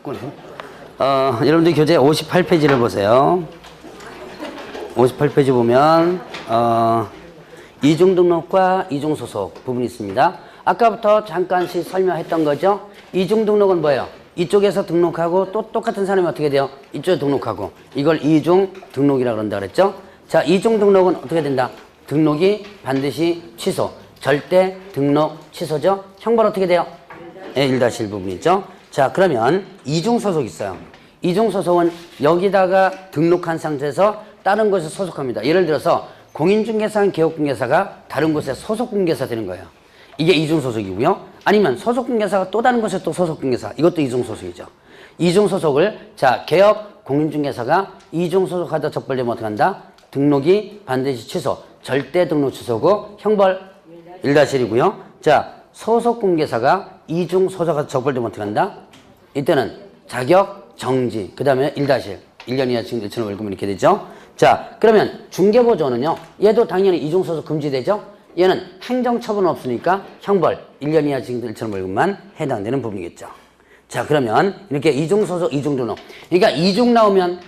바꾸네. 여러분들 교재 58페이지를 보세요. 58페이지 보면 이중 등록과 이중 소속 부분이 있습니다. 아까부터 잠깐씩 설명했던 거죠. 이중 등록은 뭐예요? 이쪽에서 등록하고 또 똑같은 사람이 어떻게 돼요? 이쪽에 등록하고. 이걸 이중 등록이라고 그런다 그랬죠. 자, 이중 등록은 어떻게 된다? 등록이 반드시 취소. 절대 등록 취소죠. 형벌 어떻게 돼요? 1-1 부분이 있죠. 자, 그러면 이중 소속이 있어요. 이중 소속은 여기다가 등록한 상태에서 다른 곳에 소속합니다. 예를 들어서 공인중개사랑 개업공개사가 다른 곳에 소속공개사 되는 거예요. 이게 이중소속이고요. 아니면 소속공개사가 또 다른 곳에 또 소속공개사. 이것도 이중소속이죠. 이중소속을 자 개업 공인중개사가 이중소속하다 적발되면 어떻게 한다? 등록이 반드시 취소. 절대 등록 취소고 형벌 1-1이고요. 자 소속공개사가 이중소속하다 적발되면 어떻게 한다? 이때는 자격 정지. 그 다음에 1-1. 1년 이하 징역 1,000원 벌금 이렇게 되죠. 자 그러면 중개보조원은요. 얘도 당연히 이중소속 금지되죠. 얘는 행정처분은 없으니까 형벌 1년 이하 징역 1,000원 벌금만 해당되는 부분이겠죠. 자 그러면 이렇게 이중소속 이중등록. 그러니까 이중 나오면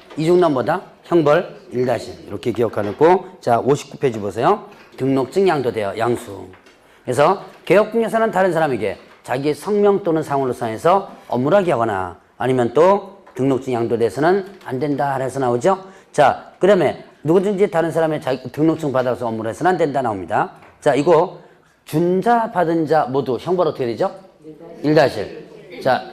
뭐다? 형벌 1-1 이렇게 기억하고. 자 59페이지 보세요. 등록증 양도되어 양수. 그래서 개업공개사는 다른 사람에게 자기 성명 또는 상호를 사용해서 업무를 하게 하거나 아니면 또 등록증 양도돼서는 안 된다 해서 나오죠. 자, 그 다음에 누구든지 다른 사람의 등록증 받아서 업무를 해서는 안 된다 나옵니다. 자, 이거 준 자, 받은 자 모두 형벌 어떻게 되죠? 1-1. 자,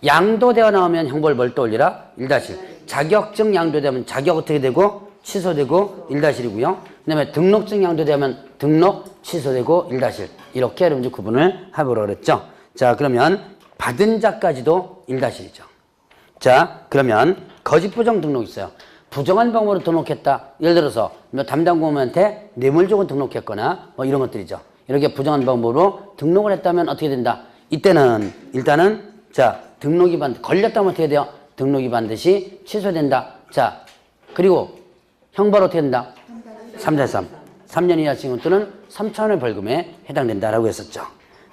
양도되어 나오면 형벌 뭘 떠올리라? 1-1. 자격증 양도되면 자격 어떻게 되고? 취소되고 1-1이고요. 그 다음에 등록증 양도되면 등록 취소되고 1-1. 이렇게 여러분들 구분을 해보라고 그랬죠. 자, 그러면 받은 자까지도 1-1이죠. 자, 그러면 거짓 부정 등록 있어요. 부정한 방법으로 등록했다. 예를 들어서 담당 공무원한테 뇌물 주고 등록했거나 뭐 이런 것들이죠. 이렇게 부정한 방법으로 등록을 했다면 어떻게 된다? 이때는 일단은 자 등록이 걸렸다면 어떻게 돼요? 등록이 반드시 취소된다. 자 그리고 형벌 어떻게 된다? 3-3. 3년 이하 징역 또는 3,000원의 벌금에 해당된다라고 했었죠.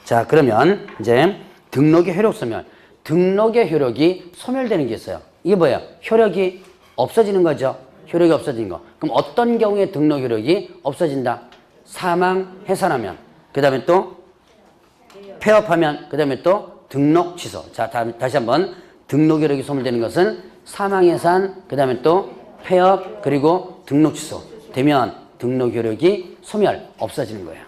자 그러면 이제 등록의 효력 소멸. 등록의 효력이 소멸되는 게 있어요. 이게 뭐예요? 효력이 없어지는 거죠. 효력이 없어지는 거. 그럼 어떤 경우에 등록 효력이 없어진다? 사망, 해산하면. 그 다음에 또 폐업하면. 그 다음에 또 등록 취소. 자, 다시 한번. 등록 효력이 소멸되는 것은 사망, 해산, 그 다음에 또 폐업, 그리고 등록 취소. 되면 등록 효력이 소멸, 없어지는 거예요.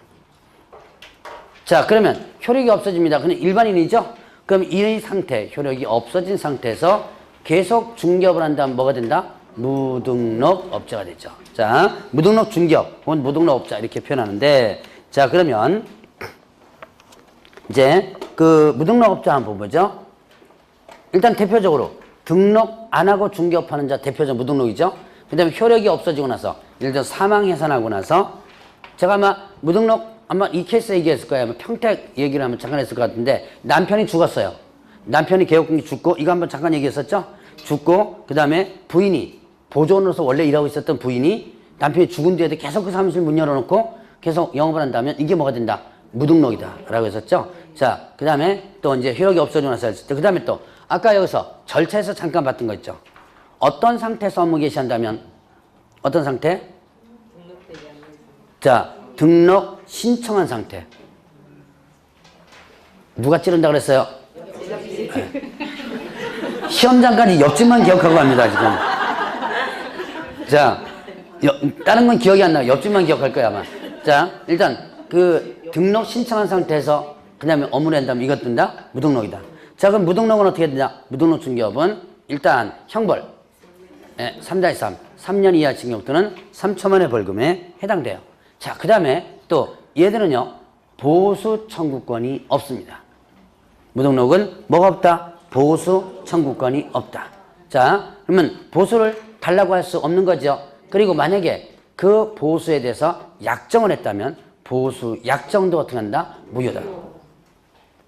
자, 그러면 효력이 없어집니다. 그냥 일반인이죠? 그럼 이 상태, 효력이 없어진 상태에서 계속 중개업을 한다면 뭐가 된다? 무등록업자가 되죠. 자, 무등록 중개업 혹은 무등록업자 이렇게 표현하는데, 자 그러면 이제 그 무등록업자 한번 보죠. 일단 대표적으로 등록 안 하고 중개업하는 자 대표적 무등록이죠. 그 다음에 효력이 없어지고 나서 예를 들어 사망 해산하고 나서 제가 아마 무등록 아마 이 케이스 얘기했을 거예요. 아마 평택 얘기를 한번 잠깐 했을 것 같은데 남편이 죽었어요. 남편이 개업공개 죽고 이거 한번 잠깐 얘기했었죠. 죽고 그 다음에 부인이 보조원으로서 원래 일하고 있었던 부인이 남편이 죽은 뒤에도 계속 그 사무실 문 열어놓고 계속 영업을 한다면 이게 뭐가 된다? 무등록이다 라고 했었죠. 자, 그 다음에 또 이제 효력이 없어지고 나서 했을 때 그 다음에 또 아까 여기서 절차에서 잠깐 봤던 거 있죠. 어떤 상태에서 업무 개시한다면 어떤 상태? 자, 등록 신청한 상태. 누가 찌른다 그랬어요? 시험장까지 옆집만 기억하고 갑니다 지금. 자 다른 건 기억이 안 나요. 옆집만 기억할 거야 아마. 자 일단 그 등록 신청한 상태에서 그 다음에 업무를 한다면 이것 든다? 무등록이다. 자 그럼 무등록은 어떻게 되냐? 무등록 중개업은 일단 형벌 3-3 3년 이하 징역 또는 3,000원의 벌금에 해당돼요. 자 그 다음에 또 얘들은요 보수 청구권이 없습니다. 무등록은 뭐가 없다? 보수 청구권이 없다. 자, 그러면 보수를 달라고 할 수 없는 거죠. 그리고 만약에 그 보수에 대해서 약정을 했다면 보수 약정도 어떻게 한다? 무효다.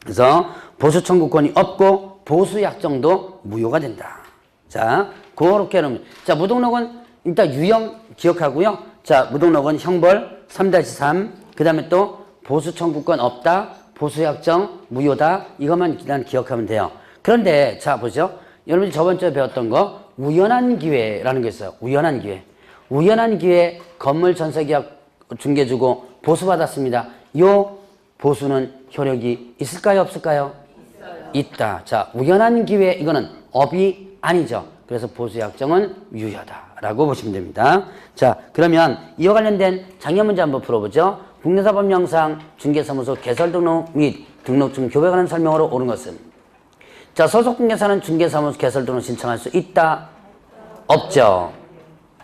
그래서 보수 청구권이 없고 보수 약정도 무효가 된다. 자, 그렇게 하면 자, 무등록은 일단 유형 기억하고요. 자, 무등록은 형벌 3-3. 그다음에 또 보수 청구권 없다. 보수 약정 무효다. 이것만 일단 기억하면 돼요. 그런데 자 보죠. 여러분이 저번 주에 배웠던 거 우연한 기회라는 게 있어요. 우연한 기회. 우연한 기회에 건물 전세계약 중개주고 보수받았습니다. 요 보수는 효력이 있을까요? 없을까요? 있다. 자, 우연한 기회, 이거는 업이 아니죠. 그래서 보수 약정은 유효하다라고 보시면 됩니다. 자, 그러면 이와 관련된 작년 문제 한번 풀어보죠. 국내사법령상 중개사무소 개설 등록 및 등록증 교부에 관한 설명으로 옳은 것은? 자, 소속중개사는 중개사무소 개설 등록 신청할 수 있다? 없죠.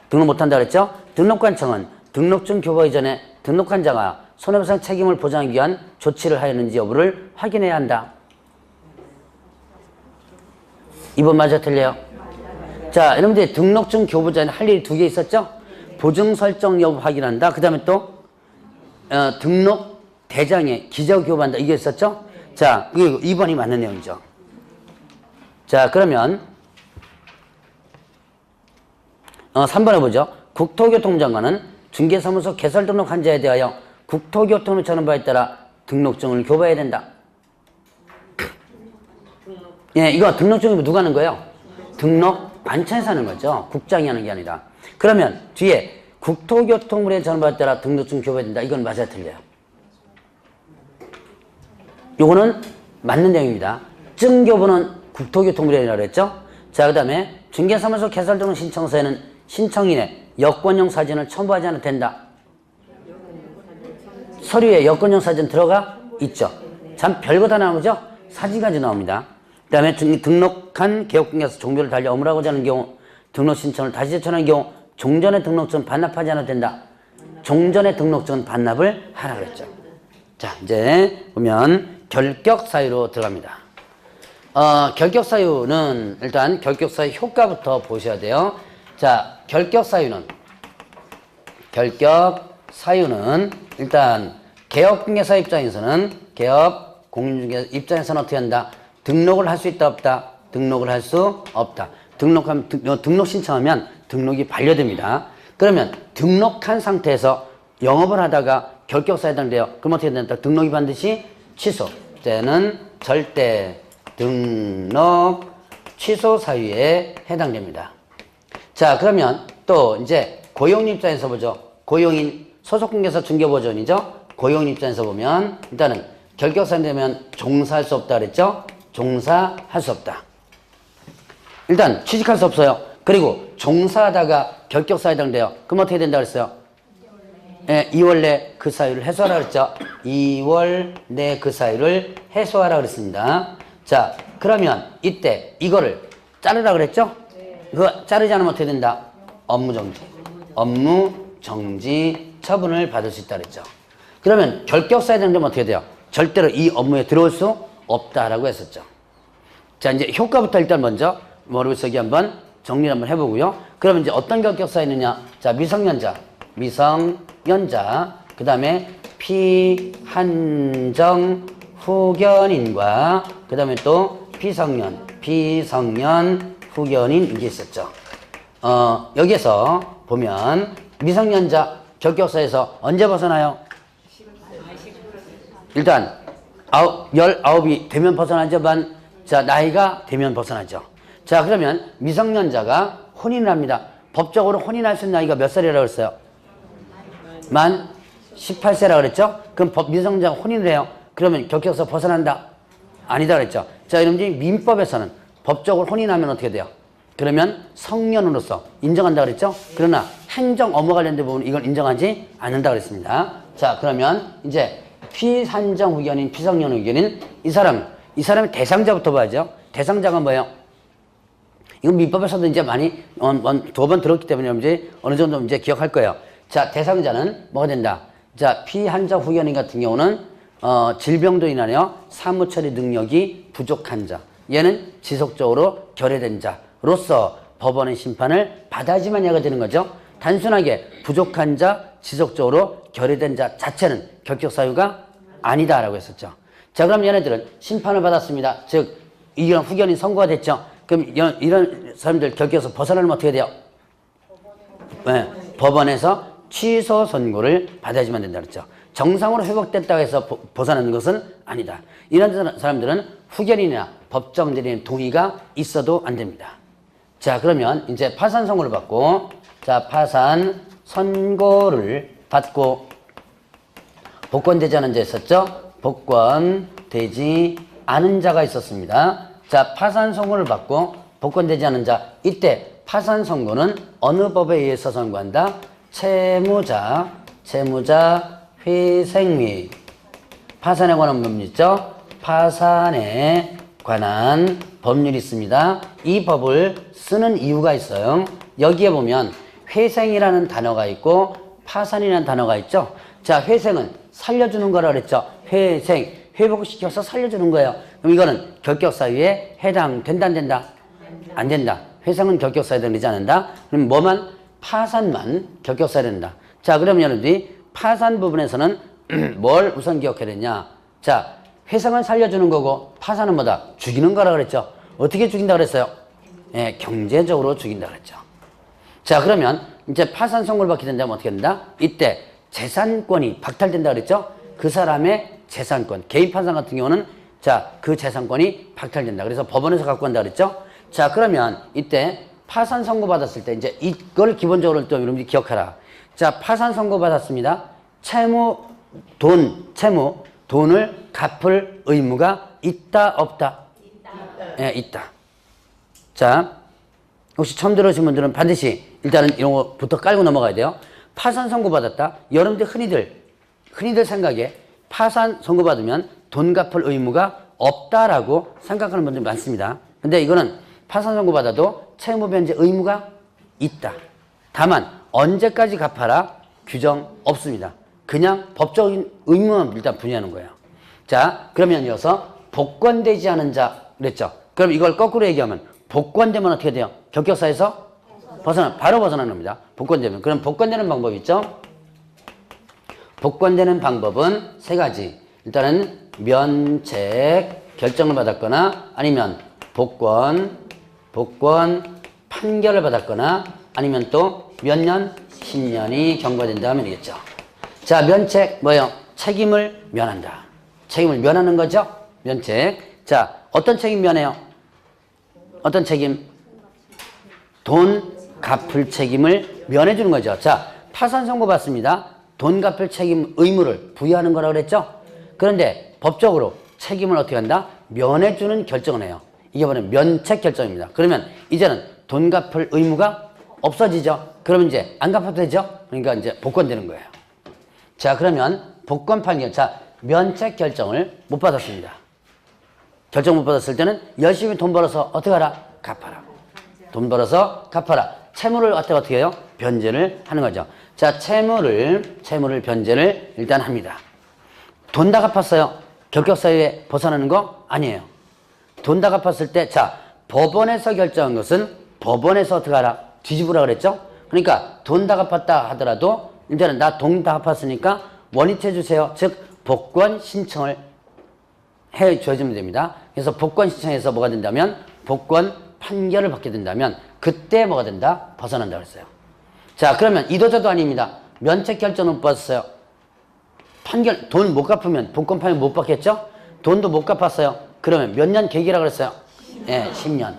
등록 못한다 그랬죠? 등록관청은 등록증 교부 이전에 등록한 자가 손해배상 책임을 보장하기 위한 조치를 하였는지 여부를 확인해야 한다. 이번 맞아 틀려요? 자, 여러분들 등록증 교부 전에 할 일이 두 개 있었죠? 보증 설정 여부 확인한다. 그 다음에 또 등록 대장에 기재 교부한다. 이게 있었죠? 자, 이거 2번이 맞는 내용이죠. 자, 그러면 3번 해보죠. 국토교통장관은 중개사무소 개설 등록한 자에 대하여 국토교통을 전한 바에 따라 등록증을 교부해야 된다. 예, 이거 등록증이 누가 하는 거예요? 등록관청에서 하는 거죠. 국장이 하는 게 아니라. 그러면 뒤에 국토교통물에 전한 바에 따라 등록증 교부해야 된다. 이건 맞아 틀려요. 요거는 맞는 내용입니다. 증교부는 국토교통물이라고 그랬죠. 자, 그 다음에 중개사무소 개설 등록 신청서에는 신청인의 여권용 사진을 첨부하지 않아도 된다. 서류에 여권용 사진 들어가 있죠. 참 별거 다 나오죠. 사진까지 나옵니다. 그 다음에 등록한 개업공개에서 종료를 달리 업무라고자 하는 경우 등록 신청을 다시 제출하는 경우 종전의 등록증 반납하지 않아도 된다. 종전의 등록증 반납을 하라 그랬죠. 자, 이제 보면 결격 사유로 들어갑니다. 결격 사유는 일단 결격 사유 효과부터 보셔야 돼요. 자, 결격 사유는 일단 개업공개사 입장에서는 개업 공인중개사 입장에서는 어떻게 한다? 등록을 할 수 있다 없다? 등록을 할 수 없다. 등록 신청하면 등록이 반려됩니다. 그러면 등록한 상태에서 영업을 하다가 결격사유에 해당돼요. 그럼 어떻게 된다? 등록이 반드시 취소. 때는 절대 등록 취소 사유에 해당됩니다. 자, 그러면 또 이제 고용인 입장에서 보죠. 고용인 소속공개사 중개보전이죠. 고용인 입장에서 보면 일단은 결격사유 되면 종사할 수 없다 그랬죠. 종사할 수 없다. 일단 취직할 수 없어요. 그리고 종사하다가 결격사유에 해당돼요. 그럼 어떻게 된다 그랬어요? 2월 내 그 사유를 해소하라 그랬죠. 2월 내 그 사유를 해소하라 그랬습니다. 자, 그러면 이때 이거를 자르라 그랬죠? 그거 자르지 않으면 어떻게 된다? 업무 정지 처분을 받을 수 있다 그랬죠. 그러면 결격사유에 해당되면 어떻게 돼요? 절대로 이 업무에 들어올 수 없다라고 했었죠. 자, 이제 효과부터 일단 먼저 머릿속에 한번 정리를 한번 해보고요. 그러면 이제 어떤 결격사유느냐? 자, 미성년자, 그 다음에 피한정 후견인과 그 다음에 또 피성년 후견인 이게 있었죠. 여기에서 보면 미성년자 결격사유에서 언제 벗어나요? 일단 19이 되면 벗어나죠. 자, 나이가 되면 벗어나죠. 자, 그러면 미성년자가 혼인을 합니다. 법적으로 혼인할 수 있는 나이가 몇 살이라고 했어요? 만 18세라고 그랬죠? 그럼 미성년자가 혼인을 해요. 그러면 결격사 벗어난다? 아니다 그랬죠? 자, 여러분들이 민법에서는 법적으로 혼인하면 어떻게 돼요? 그러면 성년으로서 인정한다 그랬죠? 그러나 행정 업무 관련된 부분은 이걸 인정하지 않는다 그랬습니다. 자, 그러면 이제 피한정 후견인, 피성년 후견인 이 사람의 대상자부터 봐야죠. 대상자가 뭐예요? 이건 민법에서도 이제 많이 두 번 들었기 때문에 이제 어느 정도 이제 기억할 거예요. 자, 대상자는 뭐가 된다? 자, 피한정 후견인 같은 경우는 질병도 인하여 사무처리 능력이 부족한 자, 얘는 지속적으로 결여된 자로서 법원의 심판을 받아야지만 얘가 되는 거죠. 단순하게 부족한 자, 지속적으로 결여된 자 자체는 결격 사유가 아니다라고 했었죠. 자, 그럼 얘네들은 심판을 받았습니다. 즉 이런 후견인 선고가 됐죠. 그럼 이런 사람들 결격에서 벗어나면 어떻게 돼요? 네, 법원에서 취소 선고를 받아야지만 된다 그랬죠. 정상으로 회복됐다고 해서 벗어나는 것은 아니다. 이런 사람들은 후견인이나 법정 대리인 동의가 있어도 안 됩니다. 자, 그러면 이제 파산 선고를 받고, 자, 파산 선고를 받고 복권되지 않은 자 있었죠? 복권되지 않은 자가 있었습니다. 자, 파산 선고를 받고 복권되지 않은 자, 이때 파산 선고는 어느 법에 의해서 선고한다? 채무자 회생 및 파산에 관한 법률 있죠? 파산에 관한 법률이 있습니다. 이 법을 쓰는 이유가 있어요. 여기에 보면 회생이라는 단어가 있고 파산이라는 단어가 있죠. 자, 회생은 살려주는 거라 그랬죠. 회생, 회복시켜서 살려주는 거예요. 그럼 이거는 결격사유에 해당된다, 안 된다? 안 된다. 회생은 결격사유에 되지 않는다. 그럼 뭐만? 파산만 결격사유에 된다. 자, 그러면 여러분들이 파산 부분에서는 뭘 우선 기억해야 되냐? 자, 회생은 살려주는 거고 파산은 뭐다? 죽이는 거라 그랬죠. 어떻게 죽인다 그랬어요? 예, 경제적으로 죽인다 그랬죠. 자, 그러면 이제 파산 선고를 받게 된다면 어떻게 된다? 이때 재산권이 박탈된다 그랬죠. 그 사람의 재산권, 개인 판상 같은 경우는 자, 그 재산권이 박탈된다. 그래서 법원에서 갖고 간다 그랬죠. 자, 그러면 이때 파산 선고 받았을 때 이제 이걸 기본적으로 또 여러분들이 기억하라. 자, 파산 선고 받았습니다. 돈을 갚을 의무가 있다, 없다? 있다. 예, 있다. 자, 혹시 처음 들으신 분들은 반드시 일단은 이런 거부터 깔고 넘어가야 돼요. 파산 선고 받았다. 여러분들 흔히들 생각에 파산 선고 받으면 돈 갚을 의무가 없다라고 생각하는 분들이 많습니다. 근데 이거는 파산 선고 받아도 채무 변제 의무가 있다. 다만 언제까지 갚아라 규정 없습니다. 그냥 법적인 의무만 일단 분리하는 거예요. 자, 그러면 이어서 복권되지 않은 자 그랬죠. 그럼 이걸 거꾸로 얘기하면 복권되면 어떻게 돼요? 결격사에서 바로 벗어나는 겁니다. 복권되면. 그럼 복권되는 방법이 있죠? 복권되는 방법은 세 가지. 일단은 면책 결정을 받았거나 아니면 복권 판결을 받았거나 아니면 또 몇 년? 10년이 경과된다면 이겠죠. 자, 면책 뭐예요? 책임을 면한다. 책임을 면하는 거죠? 면책. 자, 어떤 책임 면해요? 어떤 책임? 돈 갚을 책임을 면해주는 거죠. 자, 파산 선고 받습니다. 돈 갚을 책임 의무를 부여하는 거라고 그랬죠? 그런데 법적으로 책임을 어떻게 한다? 면해주는 결정을 해요. 이게 바로 면책 결정입니다. 그러면 이제는 돈 갚을 의무가 없어지죠? 그러면 이제 안 갚아도 되죠? 그러니까 이제 복권되는 거예요. 자, 그러면 복권 판결. 자, 면책 결정을 못 받았습니다. 결정 못 받았을 때는 열심히 돈 벌어서 어떻게 하라? 갚아라. 돈 벌어서 갚아라. 채무를 어떻게 해요? 변제를 하는 거죠. 자, 채무를 변제를 일단 합니다. 돈 다 갚았어요. 결격사유에 벗어나는 거 아니에요. 돈 다 갚았을 때, 자, 법원에서 결정한 것은 법원에서 어떻게 하라? 뒤집으라 그랬죠? 그러니까 돈 다 갚았다 하더라도 이제는 나 돈 다 갚았으니까 원위치 주세요. 즉, 복권 신청을 해 줘주면 됩니다. 그래서 복권 신청해서 뭐가 된다면 복권 판결을 받게 된다면 그때 뭐가 된다? 벗어난다 그랬어요. 자, 그러면 이도저도 아닙니다. 면책 결정은 못 받았어요. 판결, 돈 못 갚으면 복권 판결 못 받겠죠? 돈도 못 갚았어요. 그러면 몇 년 계기라 그랬어요? 예, 10년.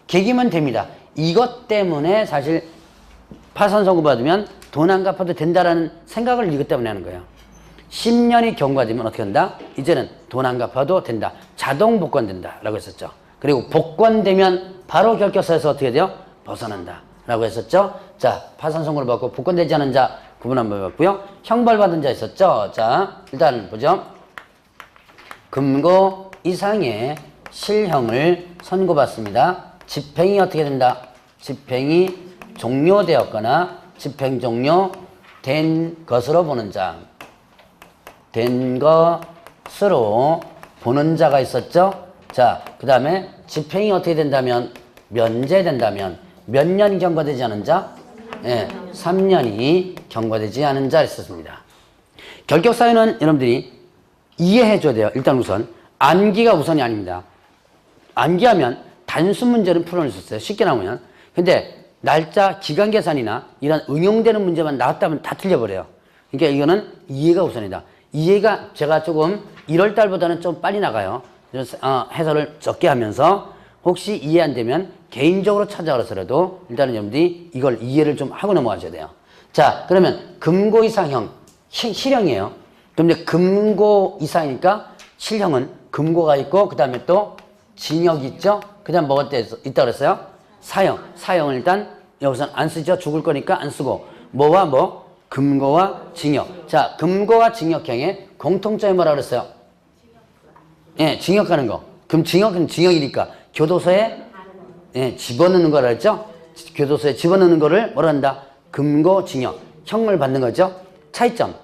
계기면 됩니다. 이것 때문에 사실 파산 선고 받으면 돈 안 갚아도 된다라는 생각을 이것 때문에 하는 거예요. 10년이 경과되면 어떻게 한다? 이제는 돈 안 갚아도 된다. 자동 복권된다 라고 했었죠. 그리고 복권되면 바로 결격사에서 어떻게 돼요? 벗어난다 라고 했었죠. 자, 파산 선고를 받고 복권되지 않은 자 구분 한번 해봤고요. 형벌받은 자 있었죠. 자, 일단 보죠. 금고 이상의 실형을 선고받습니다. 집행이 어떻게 된다? 집행이 종료되었거나 집행 종료된 것으로 보는 자. 된 것으로 보는 자가 있었죠. 자, 그 다음에 집행이 어떻게 된다면 면제된다면 몇 년 경과되지 않은 자? 예, 3년이 경과되지 않은 자 있었습니다. 결격사유는 여러분들이 이해해 줘야 돼요. 일단 우선 암기가 우선이 아닙니다. 암기하면 단순 문제는 풀어낼 수 있어요. 쉽게 나오면. 근데 날짜, 기간 계산이나 이런 응용되는 문제만 나왔다면 다 틀려버려요. 그러니까 이거는 이해가 우선이다. 이해가 제가 조금 1월 달보다는 좀 빨리 나가요. 해설을 적게 하면서 혹시 이해 안 되면 개인적으로 찾아가서라도 일단은 여러분들이 이걸 이해를 좀 하고 넘어가셔야 돼요. 자, 그러면 금고 이상형, 실형이에요. 근데 금고 이상이니까 실형은 금고가 있고 그 다음에 또 징역이 있죠. 그 다음 뭐가 있다 그랬어요? 사형. 사형은 일단 여기서는 안 쓰죠. 죽을 거니까 안 쓰고 뭐와 뭐? 금고와 징역. 자, 금고와 징역형의 공통점이 뭐라 그랬어요? 예, 징역하는 거. 그럼 징역은 징역이니까 교도소에 집어넣는 거라 했죠? 교도소에 집어넣는 거를 뭐라 한다? 금고, 징역. 형을 받는 거죠. 차이점.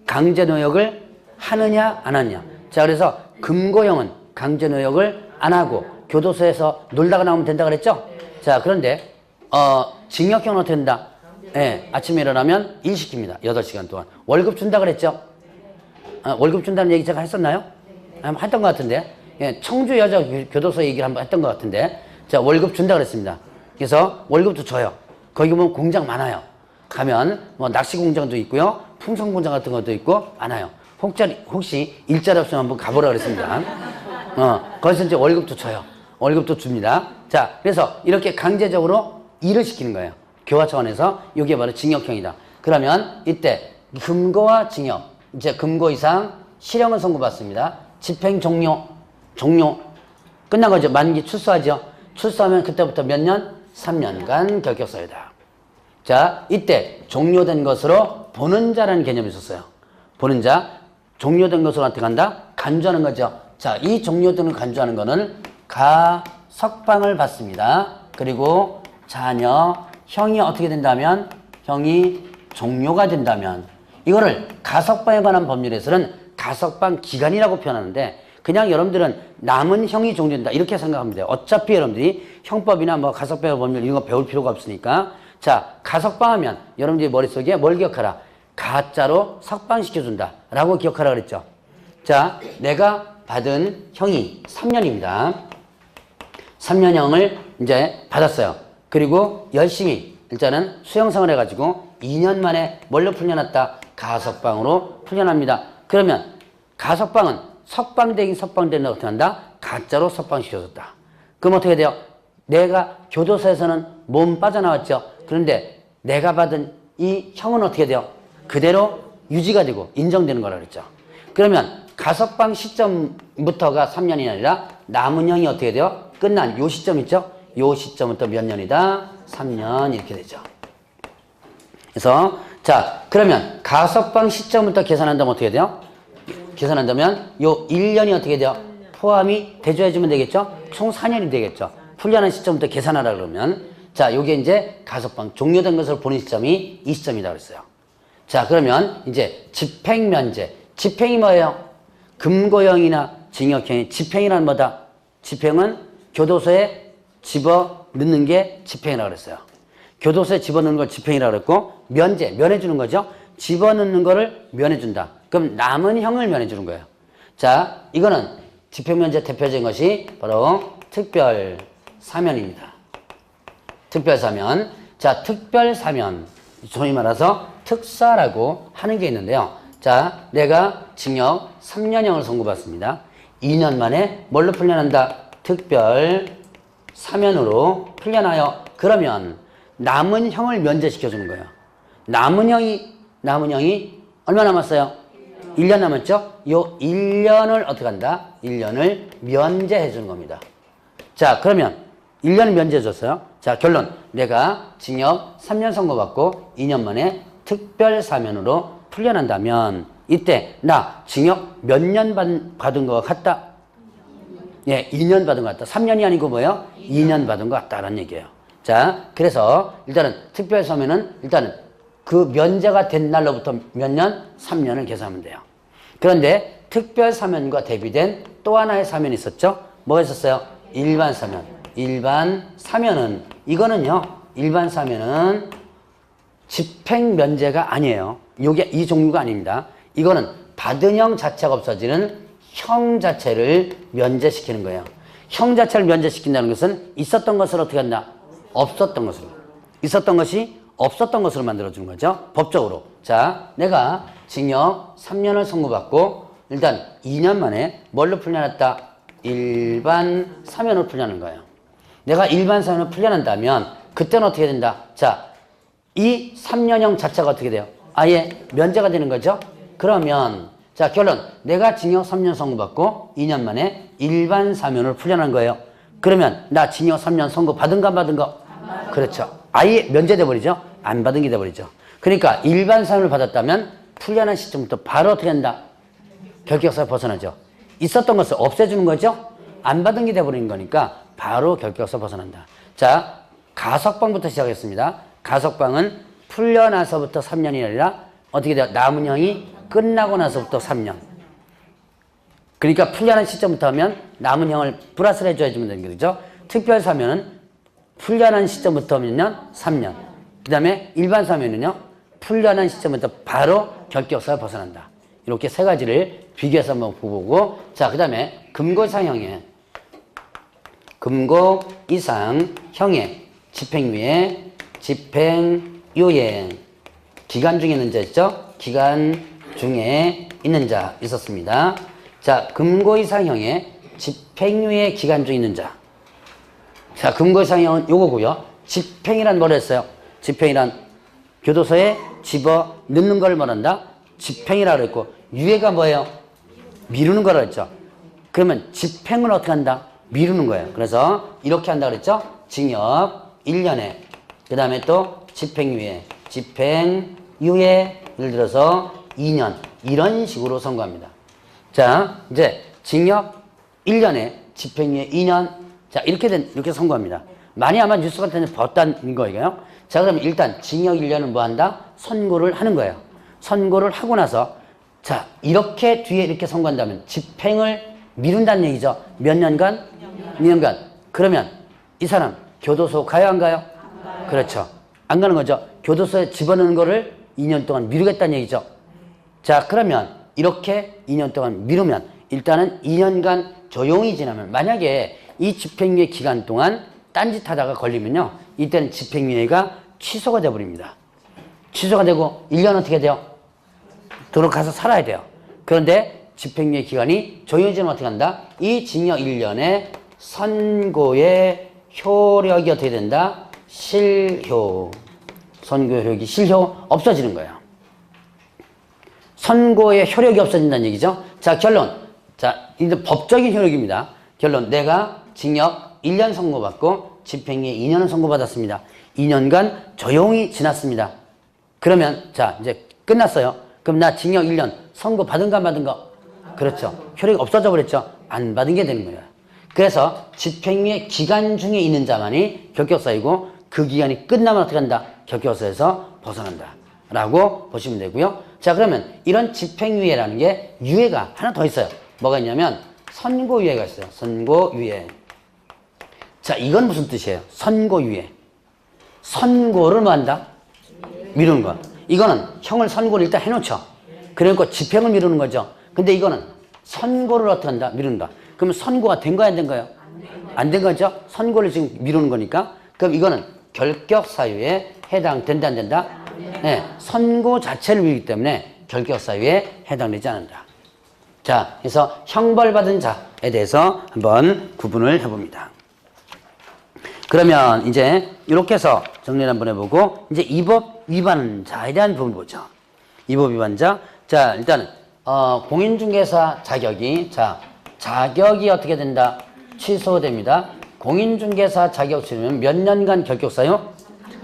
강제노역을 하느냐 안 하느냐. 자, 그래서 금고형은 강제노역을 안 하고 교도소에서 놀다가 나오면 된다 그랬죠? 자, 그런데 징역형은 어떻게 된다? 아침에 일어나면 일 시킵니다. 8시간 동안. 월급 준다 그랬죠? 월급 준다는 얘기 제가 했었나요? 했던 것 같은데. 청주 여자 교도소 얘기를 한번 했던 것 같은데. 자, 월급 준다 그랬습니다. 그래서 월급도 줘요. 거기 보면 공장 많아요. 가면 뭐 낚시 공장도 있고요. 풍선 공장 같은 것도 있고 많아요. 혹시 일자리 없으면 한번 가보라 그랬습니다. 거기서 이제 월급도 줘요. 월급도 줍니다. 자, 그래서 이렇게 강제적으로 일을 시키는 거예요. 교화 차원에서 이게 바로 징역형이다. 그러면 이때 금고와 징역, 이제 금고 이상 실형을 선고받습니다. 집행 종료 끝난 거죠. 만기 출소하죠. 출소하면 그때부터 몇 년? 3년간 결격사유다. 자, 이때 종료된 것으로 보는 자라는 개념이 있었어요. 보는 자, 종료된 것으로 어떻게 한다? 간주하는 거죠. 자, 이 종료된 간주하는 거는 가석방을 받습니다. 그리고 자녀, 형이 어떻게 된다면? 형이 종료가 된다면 이거를 가석방에 관한 법률에서는 가석방 기간이라고 표현하는데 그냥 여러분들은 남은 형이 종료된다 이렇게 생각하면 돼요. 어차피 여러분들이 형법이나 뭐 가석방 법률 이런 거 배울 필요가 없으니까 자, 가석방하면 여러분들이 머릿속에 뭘 기억하라? 가짜로 석방시켜준다 라고 기억하라 그랬죠. 자, 내가 받은 형이 3년입니다. 3년형을 이제 받았어요. 그리고 열심히 일단은 수형생활 해가지고 2년 만에 뭘로 풀려났다? 가석방으로 풀려납니다. 그러면 가석방은 석방되긴 석방되는 어떻게 한다? 가짜로 석방시켜줬다. 그럼 어떻게 돼요? 내가 교도소에서는 몸 빠져나왔죠. 그런데 내가 받은 이 형은 어떻게 돼요? 그대로 유지가 되고 인정되는 거라 그랬죠. 그러면 가석방 시점부터가 3년이 아니라 남은 형이 어떻게 돼요? 끝난 요 시점 있죠? 요 시점부터 몇 년이다? 3년 이렇게 되죠. 그래서 자, 그러면 가석방 시점부터 계산한다면 어떻게 돼요? 계산한다면 요 1년이 어떻게 돼요? 포함이 대조해주면 되겠죠? 총 4년이 되겠죠. 풀려난 시점부터 계산하라 그러면 자, 요게 이제 가석방 종료된 것을 보는 시점이 이 시점이다 그랬어요. 자, 그러면 이제 집행면제. 집행이 뭐예요? 금고형이나 징역형이 집행이란 뭐다? 집행은 교도소에 집어넣는 게 집행이라고 그랬어요. 교도소에 집어넣는 걸 집행이라고 그랬고 면제, 면해주는 거죠. 집어넣는 거를 면해준다. 그럼 남은 형을 면해주는 거예요. 자, 이거는 집행면제 대표적인 것이 바로 특별사면입니다. 특별사면. 자, 특별사면. 소위 말해서 특사라고 하는 게 있는데요. 자, 내가 징역 3년형을 선고받습니다. 2년 만에 뭘로 풀려난다? 특별사면으로 풀려나요. 그러면 남은 형을 면제시켜주는 거예요. 남은 형이 얼마 남았어요? 1년 남았죠? 요 1년을 어떻게 한다? 1년을 면제해 주는 겁니다. 자, 그러면 1년을 면제해 줬어요. 자, 결론. 내가 징역 3년 선고받고 2년 만에 특별사면으로 풀려난다면 이때 나 징역 몇 년 받은 것 같다? 예, 2년 받은 것 같다. 3년이 아니고 뭐예요? 2년 받은 것 같다라는 얘기예요. 자, 그래서 일단은 특별사면은 일단은 그 면제가 된 날로부터 몇 년? 3년을 계산하면 돼요. 그런데 특별사면과 대비된 또 하나의 사면이 있었죠? 뭐가 있었어요? 일반사면. 일반사면은 이거는요. 일반사면은 집행면제가 아니에요. 요게 이 종류가 아닙니다. 이거는 받은 형 자체가 없어지는 형 자체를 면제시키는 거예요. 형 자체를 면제시킨다는 것은 있었던 것을 어떻게 한다? 없었던 것으로. 있었던 것이 없었던 것으로 만들어주는 거죠. 법적으로. 자, 내가 징역 3년을 선고받고 일단 2년 만에 뭘로 풀려났다? 일반 사면으로 풀려난 거예요. 내가 일반 사면으로 풀려난다면 그때는 어떻게 된다? 자, 이 3년형 자체가 어떻게 돼요? 아예 면제가 되는 거죠? 그러면 자, 결론. 내가 징역 3년 선고받고 2년 만에 일반 사면으로 풀려난 거예요. 그러면 나 징역 3년 선고 받은가 안 받은가? 그렇죠. 아예 면제돼 버리죠. 안 받은 게 돼 버리죠. 그러니까 일반 사면을 받았다면 풀려난 시점부터 바로 어떻게 한다? 결격사에 벗어나죠. 있었던 것을 없애주는 거죠. 안 받은 게 돼 버리는 거니까 바로 결격사 벗어난다. 자, 가석방부터 시작했습니다. 가석방은 풀려나서부터 3년이 아니라 어떻게 돼요? 남은 형이 끝나고 나서부터 3년. 그러니까 풀려난 시점부터 하면 남은 형을 플러스를 해줘야 되는 거죠. 특별사면은 풀려난 시점부터 하면요 3년. 그 다음에 일반 사면은요 풀려난 시점부터 바로 결격사를 벗어난다. 이렇게 세 가지를 비교해서 한번 보고, 자, 그 다음에 금고 이상형의 집행유예, 집행유예, 기간 중에 있는 자 있죠? 기간 중에 있는 자 있었습니다. 자, 금고 이상형의 집행유예 기간 중에 있는 자. 자, 금고 이상형은 요거고요. 집행이란 뭘 했어요? 집행이란 교도소에 집어 넣는 걸 말한다. 집행이라고 그랬고, 유예가 뭐예요? 미루는 거라고 했죠. 그러면 집행을 어떻게 한다? 미루는 거예요. 그래서 이렇게 한다 그랬죠? 징역 1년에, 그 다음에 또 집행유예, 예를 들어서 2년, 이런 식으로 선고합니다. 자, 이제 징역 1년에 집행유예 2년, 자, 이렇게 선고합니다. 많이 아마 뉴스 같은 데 봤다는 거예요. 자, 그러면 일단 징역 1년은 뭐 한다? 선고를 하는 거예요. 선고를 하고 나서, 자, 이렇게 뒤에 이렇게 선고한다면 집행을 미룬다는 얘기죠. 몇 년간? 2년간. 그러면 이 사람 교도소 가요, 안 가요? 그렇죠. 안 가는 거죠. 교도소에 집어넣는 거를 2년 동안 미루겠다는 얘기죠. 자, 그러면 이렇게 2년 동안 미루면 일단은 2년간 조용히 지나면, 만약에 이 집행유예 기간 동안 딴짓하다가 걸리면요, 이때는 집행유예가 취소가 돼버립니다. 취소가 되고 1년 어떻게 돼요? 들어가서 살아야 돼요. 그런데 집행유예 기간이 조용히 지나면 어떻게 한다? 이 징역 1년에 선고의 효력이 어떻게 된다? 실효. 선고의 효력이 실효 없어지는 거예요. 선고의 효력이 없어진다는 얘기죠. 자, 결론. 자, 이제 법적인 효력입니다. 결론. 내가 징역 1년 선고받고 집행유예 2년을 선고받았습니다. 2년간 조용히 지났습니다. 그러면 자, 이제 끝났어요. 그럼 나 징역 1년 선고 받은가 안 받은가? 그렇죠. 효력이 없어져 버렸죠. 안 받은 게 되는 거예요. 그래서 집행유예 기간 중에 있는 자만이 결격사이고, 그 기간이 끝나면 어떻게 한다? 결격사에서 벗어난다 라고 보시면 되고요. 자, 그러면 이런 집행유예라는 게 유예가 하나 더 있어요. 뭐가 있냐면 선고유예가 있어요. 선고유예. 자, 이건 무슨 뜻이에요? 선고유예. 선고를 뭐 한다? 미루는 거. 이거는 형을 선고를 일단 해놓죠. 그러니까 집행을 미루는 거죠. 근데 이거는 선고를 어떻게 한다? 미룬다. 그러면 선고가 된 거야, 안 된 거예요? 안 된 거죠? 선고를 지금 미루는 거니까. 그럼 이거는 결격 사유에 해당된다, 안 된다? 네, 선고 자체를 미루기 때문에 결격 사유에 해당되지 않는다. 자, 그래서 형벌받은 자에 대해서 한번 구분을 해봅니다. 그러면 이제 이렇게 해서 정리를 한번 해보고, 이제 이 법 위반 자에 대한 부분을 보죠. 이 법 위반자. 자, 일단은 공인중개사 자격이, 자, 자격이 어떻게 된다? 취소됩니다. 공인중개사 자격 취소면 몇 년간 결격사유?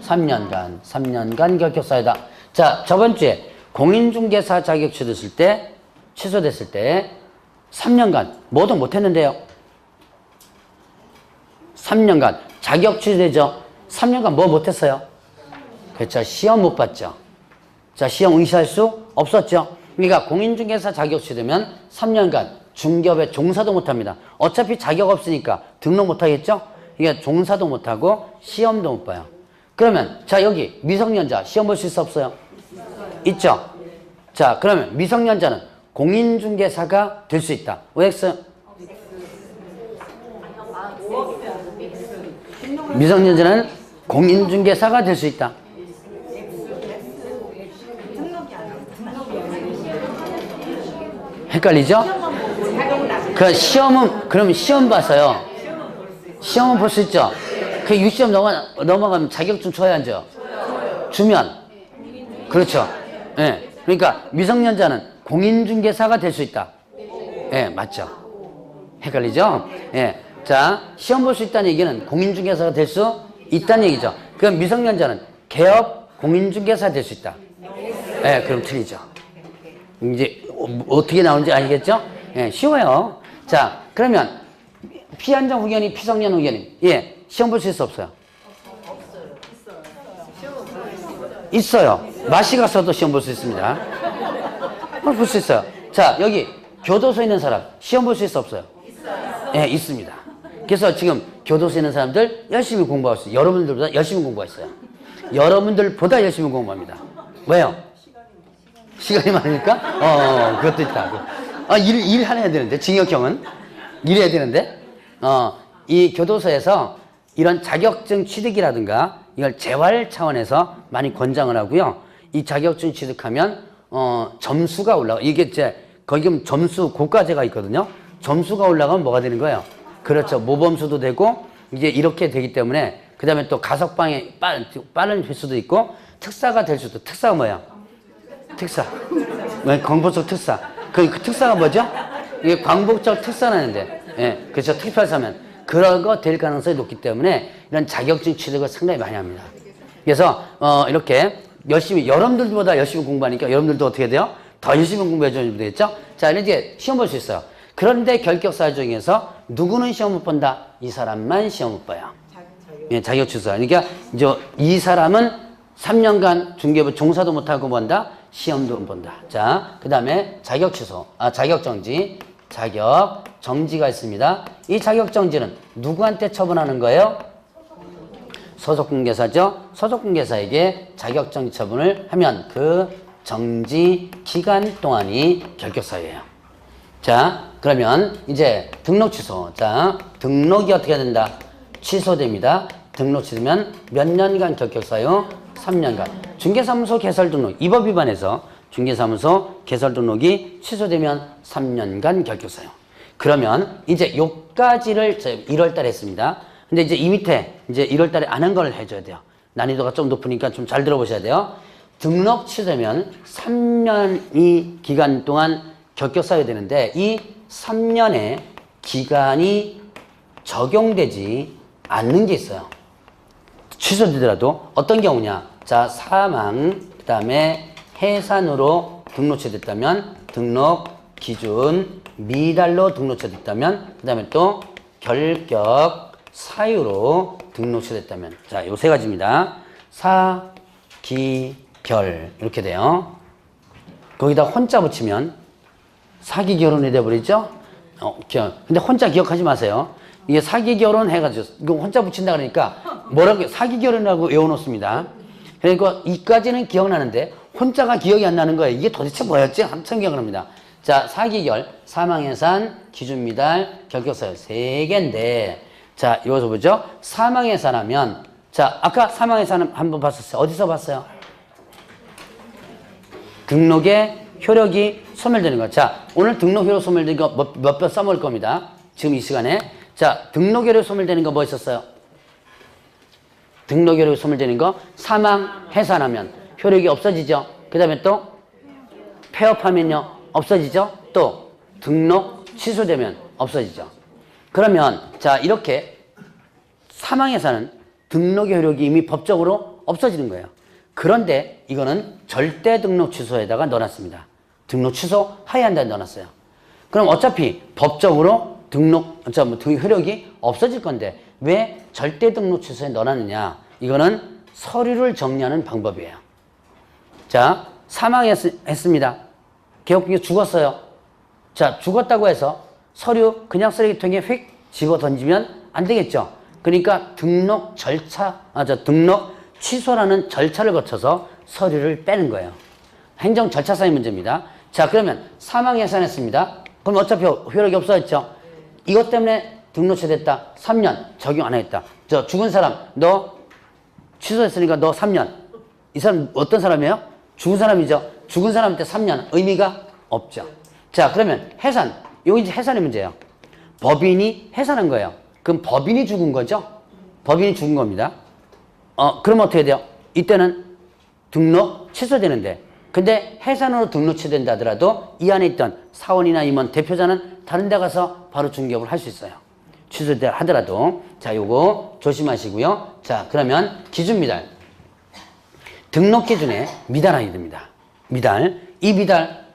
3년간 결격사유다. 자, 저번 주에 공인중개사 자격 취소됐을 때 3년간 뭐도 못했는데요. 3년간 자격 취소되죠. 3년간 뭐 못했어요? 그렇죠. 시험 못 봤죠. 자, 시험 응시할 수 없었죠. 그러니까 공인중개사 자격 취소되면 3년간 중개업에 종사도 못합니다. 어차피 자격 없으니까 등록 못하겠죠. 그러니까 종사도 못하고 시험도 못 봐요. 그러면 자, 여기 미성년자 시험 볼 수 있어 없어요? 있죠. 자, 그러면 미성년자는 공인중개사가 될 수 있다. OX. 미성년자는 공인중개사가 될 수 있다. 헷갈리죠? 그 시험은, 그럼 시험 봐서요. 시험은 볼 수 있죠? 그 유시험 넘어가면 자격증 줘야 안 줘? 주면. 그렇죠. 예. 그러니까 미성년자는 공인중개사가 될 수 있다. 예, 맞죠. 헷갈리죠? 예. 자, 시험 볼 수 있다는 얘기는 공인중개사가 될 수 있다는 얘기죠. 그럼 미성년자는 개업 공인중개사 될 수 있다. 예, 그럼 틀리죠. 이제 어떻게 나오는지 알겠죠? 예, 쉬워요. 자, 그러면 피한정 후견인, 피성년 후견인. 예, 시험 볼 수 있어 없어요? 있어요. 마시 가서도 시험 볼 수 있습니다. 볼 수 있어요. 자, 여기 교도소에 있는 사람 시험 볼 수 있어 없어요? 있어요. 예, 있습니다. 그래서 지금 교도소에 있는 사람들 열심히 공부하고 있어요. 여러분들보다 열심히 공부했어요. 여러분들보다 열심히 공부합니다. 왜요? 시간이 많으니까? 그것도 있다. 일 하나 해야 되는데, 징역형은? 일해야 되는데? 이 교도소에서 이런 자격증 취득이라든가 이걸 재활 차원에서 많이 권장을 하고요. 이 자격증 취득하면, 점수가 올라가. 이게 이제, 거기 보면 점수 고과제가 있거든요. 점수가 올라가면 뭐가 되는 거예요? 그렇죠. 모범수도 되고, 이제 이렇게 되기 때문에, 그 다음에 또 가석방에 빠른 횟수도 있고, 특사가 될 수도, 특사가 뭐야? 특사. 광복적 특사. 그 특사가 뭐죠? 이게 광복적 특사라는데, 예, 그렇죠. 특별사면. 그런 거 될 가능성이 높기 때문에 이런 자격증 취득을 상당히 많이 합니다. 그래서, 이렇게 열심히, 여러분들보다 열심히 공부하니까 여러분들도 어떻게 돼요? 더 열심히 공부해주면 되겠죠? 자, 이제 시험 볼 수 있어요. 그런데 결격사 중에서 누구는 시험 못 본다? 이 사람만 시험 못 봐요. 예, 자격 취소. 그러니까 이제 이 사람은 3년간 중개부 종사도 못하고 본다? 시험도 못 본다. 자, 그 다음에 자격 취소. 자격 정지. 자격 정지가 있습니다. 이 자격 정지는 누구한테 처분하는 거예요? 소속공개사죠. 소속공개사에게 자격 정지 처분을 하면 그 정지 기간 동안이 결격사유예요. 자, 그러면 이제 등록 취소. 자, 등록이 어떻게 된다? 취소됩니다. 등록 취소면 몇 년간 결격사유? 3년간. 중개사무소 개설 등록. 이 법 위반해서 중개사무소 개설 등록이 취소되면 3년간 결격사유. 그러면 이제 요까지를 1월 달에 했습니다. 근데 이제 이 밑에 이제 1월 달에 안 한 걸 해줘야 돼요. 난이도가 좀 높으니까 좀 잘 들어보셔야 돼요. 등록 취소되면 3년이 기간 동안 결격사유가 되는데 이 3년의 기간이 적용되지 않는 게 있어요. 취소되더라도 어떤 경우냐? 자, 사망, 그 다음에 해산으로 등록 취소됐다면 등록 기준 미달로 등록 취소됐다면 그 다음에 또 결격 사유로 등록 취소됐다면 자, 요 세 가지입니다. 사, 기, 결 이렇게 돼요. 거기다 혼자 붙이면 사기 결혼이 돼버리죠. 근데 혼자 기억하지 마세요. 이게 사기 결혼 해가지고 이거 혼자 붙인다 그러니까 뭐라고 사기 결혼이라고 외워놓습니다. 그러니까 이까지는 기억나는데 혼자가 기억이 안 나는 거예요. 이게 도대체 뭐였지? 한참 기억을 합니다. 자, 사기결, 사망해산, 기준미달, 결격사유 세 개인데 자, 이것을 보죠. 사망해산하면 자, 아까 사망해산 한번 봤었어요. 어디서 봤어요? 등록의 효력이 소멸되는 거. 자, 오늘 등록 효력 소멸되는 거 몇 번 써먹을 겁니다. 지금 이 시간에. 자, 등록 효력 소멸되는 거 뭐 있었어요? 등록 효력이 소멸되는 거 사망, 해산하면 효력이 없어지죠. 그 다음에 또 폐업하면요 없어지죠. 또 등록 취소되면 없어지죠. 그러면 자 이렇게 사망, 해산은 등록의 효력이 이미 법적으로 없어지는 거예요. 그런데 이거는 절대 등록 취소에다가 넣어놨습니다. 등록 취소 하야한다에 넣어놨어요. 그럼 어차피 법적으로 등록 효력이 없어질 건데 왜 절대 등록 취소에 넣어놨느냐? 이거는 서류를 정리하는 방법이에요. 자, 사망했습니다. 개업공개 죽었어요. 자, 죽었다고 해서 서류 그냥 쓰레기통에 휙 집어 던지면 안 되겠죠. 그러니까 등록 취소라는 절차를 거쳐서 서류를 빼는 거예요. 행정 절차상의 문제입니다. 자, 그러면 사망해산했습니다. 그럼 어차피 효력이 없어졌죠. 이것 때문에 등록 취소됐다. 3년 적용 안 하겠다. 저 죽은 사람 너 취소했으니까 너 3년. 이 사람 어떤 사람이에요? 죽은 사람이죠. 죽은 사람한테 3년 의미가 없죠. 자, 그러면 해산. 여기 이제 해산의 문제예요. 법인이 해산한 거예요. 그럼 법인이 죽은 거죠? 법인이 죽은 겁니다. 그럼 어떻게 돼요? 이때는 등록 취소되는데, 근데 해산으로 등록 취소된다 하더라도 이 안에 있던 사원이나 임원, 대표자는 다른 데 가서 바로 중개업을 할 수 있어요. 취소된다 하더라도. 자, 요거 조심하시고요. 자, 그러면 기준 미달. 등록 기준에 미달하게 됩니다. 미달. 이 미달